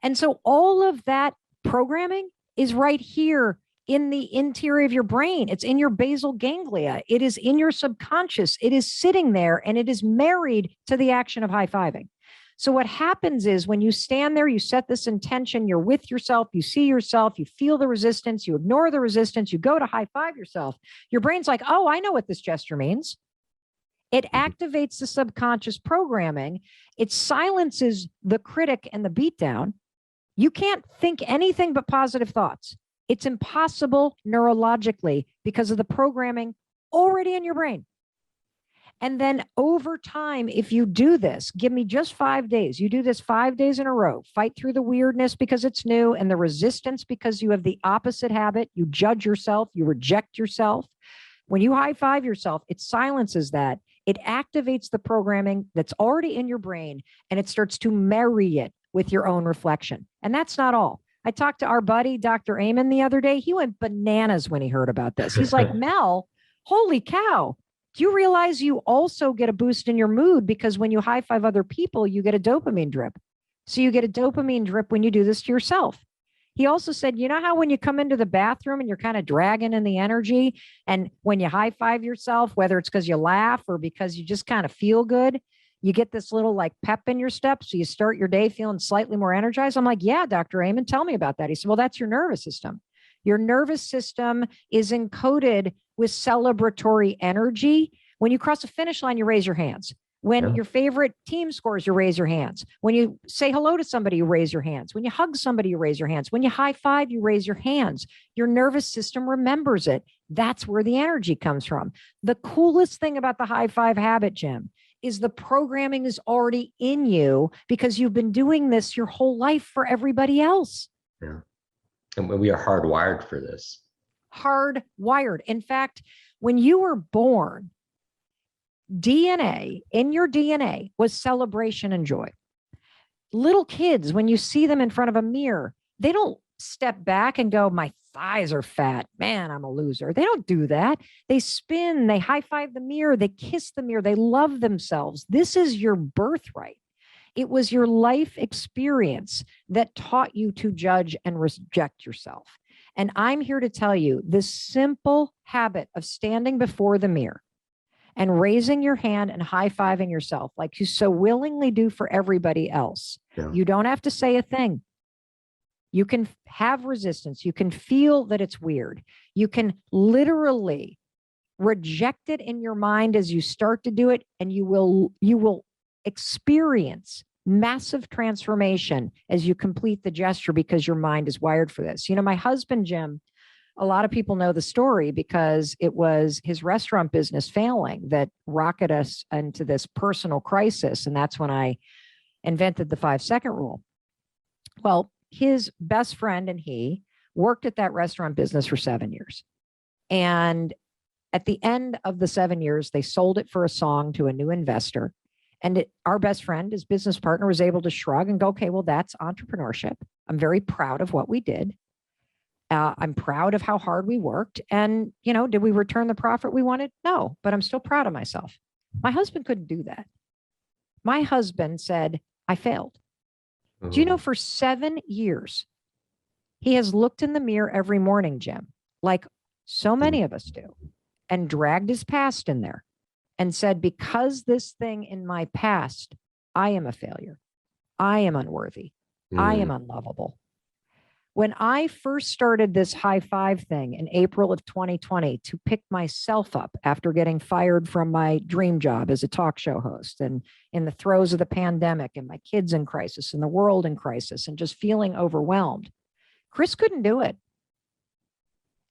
B: And so all of that programming is right here in the interior of your brain. It's in your basal ganglia. It is in your subconscious. It is sitting there and it is married to the action of high fiving. So what happens is when you stand there, you set this intention, you're with yourself, you see yourself, you feel the resistance, you ignore the resistance, you go to high five yourself. Your brain's like, oh, I know what this gesture means. It activates the subconscious programming. It silences the critic and the beatdown. You can't think anything but positive thoughts. It's impossible neurologically because of the programming already in your brain. And then over time, if you do this, give me just 5 days. You do this 5 days in a row, fight through the weirdness because it's new and the resistance because you have the opposite habit. You judge yourself, you reject yourself. When you high five yourself, it silences that. It activates the programming that's already in your brain and it starts to marry it with your own reflection. And that's not all. I talked to our buddy, Dr. Amen, the other day. He went bananas when he heard about this. He's like, Mel, holy cow. Do you realize you also get a boost in your mood because when you high five other people, you get a dopamine drip. So you get a dopamine drip when you do this to yourself. He also said, you know how when you come into the bathroom and you're kind of dragging in the energy, and when you high five yourself, whether it's because you laugh or because you just kind of feel good, you get this little like pep in your step. So you start your day feeling slightly more energized. I'm like, yeah, Dr. Amen, tell me about that. He said, well, that's your nervous system. Your nervous system is encoded with celebratory energy. When you cross a finish line, you raise your hands. When your favorite team scores, you raise your hands. When you say hello to somebody, you raise your hands. When you hug somebody, you raise your hands. When you high five, you raise your hands. Your nervous system remembers it. That's where the energy comes from. The coolest thing about the high five habit, Jim, is the programming is already in you because you've been doing this your whole life for everybody else.
F: Yeah. And we are hardwired for this.
B: Hardwired. In fact, when you were born, DNA, in your DNA was celebration and joy. Little kids, when you see them in front of a mirror, they don't step back and go, my thighs are fat. Man, I'm a loser. They don't do that. They spin, they high five the mirror, they kiss the mirror, they love themselves. This is your birthright. It was your life experience that taught you to judge and reject yourself. And I'm here to tell you this simple habit of standing before the mirror and raising your hand and high-fiving yourself like you so willingly do for everybody else.
F: Yeah.
B: You don't have to say a thing. You can have resistance. You can feel that it's weird. You can literally reject it in your mind as you start to do it, and you will experience massive transformation as you complete the gesture because your mind is wired for this. You know, my husband, Jim, a lot of people know the story because it was his restaurant business failing that rocketed us into this personal crisis. And that's when I invented the 5-second rule. Well, his best friend and he worked at that restaurant business for 7 years. And at the end of the 7 years, they sold it for a song to a new investor. And our best friend, his business partner, was able to shrug and go, okay, well, that's entrepreneurship. I'm very proud of what we did. I'm proud of how hard we worked. And, you know, did we return the profit we wanted? No, but I'm still proud of myself. My husband couldn't do that. My husband said, I failed. Do you know for 7 years, he has looked in the mirror every morning, Jim, like so many of us do, and dragged his past in there and said, because this thing in my past, I am a failure. I am unworthy. I am unlovable. When I first started this high five thing in April of 2020 to pick myself up after getting fired from my dream job as a talk show host and in the throes of the pandemic and my kids in crisis and the world in crisis and just feeling overwhelmed, Chris couldn't do it.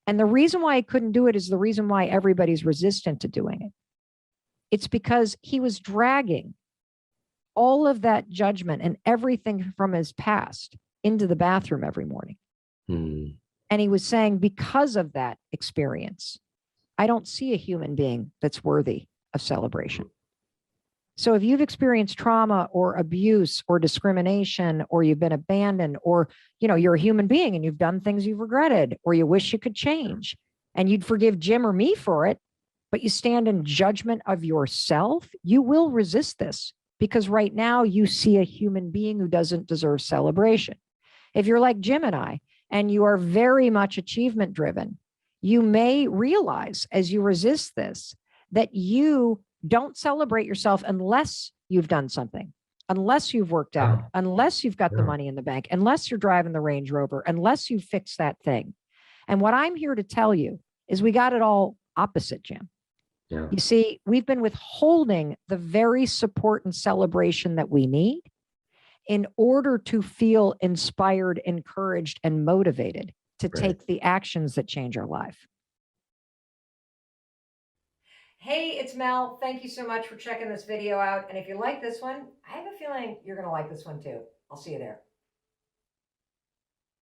B: And the reason why he couldn't do it is the reason why everybody's resistant to doing it. It's because he was dragging all of that judgment and everything from his past into the bathroom every morning. And he was saying, because of that experience, I don't see a human being that's worthy of celebration. So if you've experienced trauma or abuse or discrimination, or you've been abandoned, or, you know, you're a human being and you've done things you've regretted, or you wish you could change and you'd forgive Jim or me for it, but you stand in judgment of yourself, you will resist this because right now you see a human being who doesn't deserve celebration. If you're like Jim and I, and you are very much achievement driven, you may realize as you resist this, that you don't celebrate yourself unless you've done something. unless you've worked out,
F: Oh,
B: unless you've got the
F: sure.
B: money in the bank, unless you're driving the Range Rover, unless you fix that thing. And what I'm here to tell you is we got it all opposite, Jim.
F: Yeah.
B: You see, we've been withholding the very support and celebration that we need in order to feel inspired, encouraged, and motivated to
F: Right.
B: take the actions that change our life. Hey, it's Mel. Thank you so much for checking this video out. And if you like this one, I have a feeling you're going to like this one too. I'll see you there.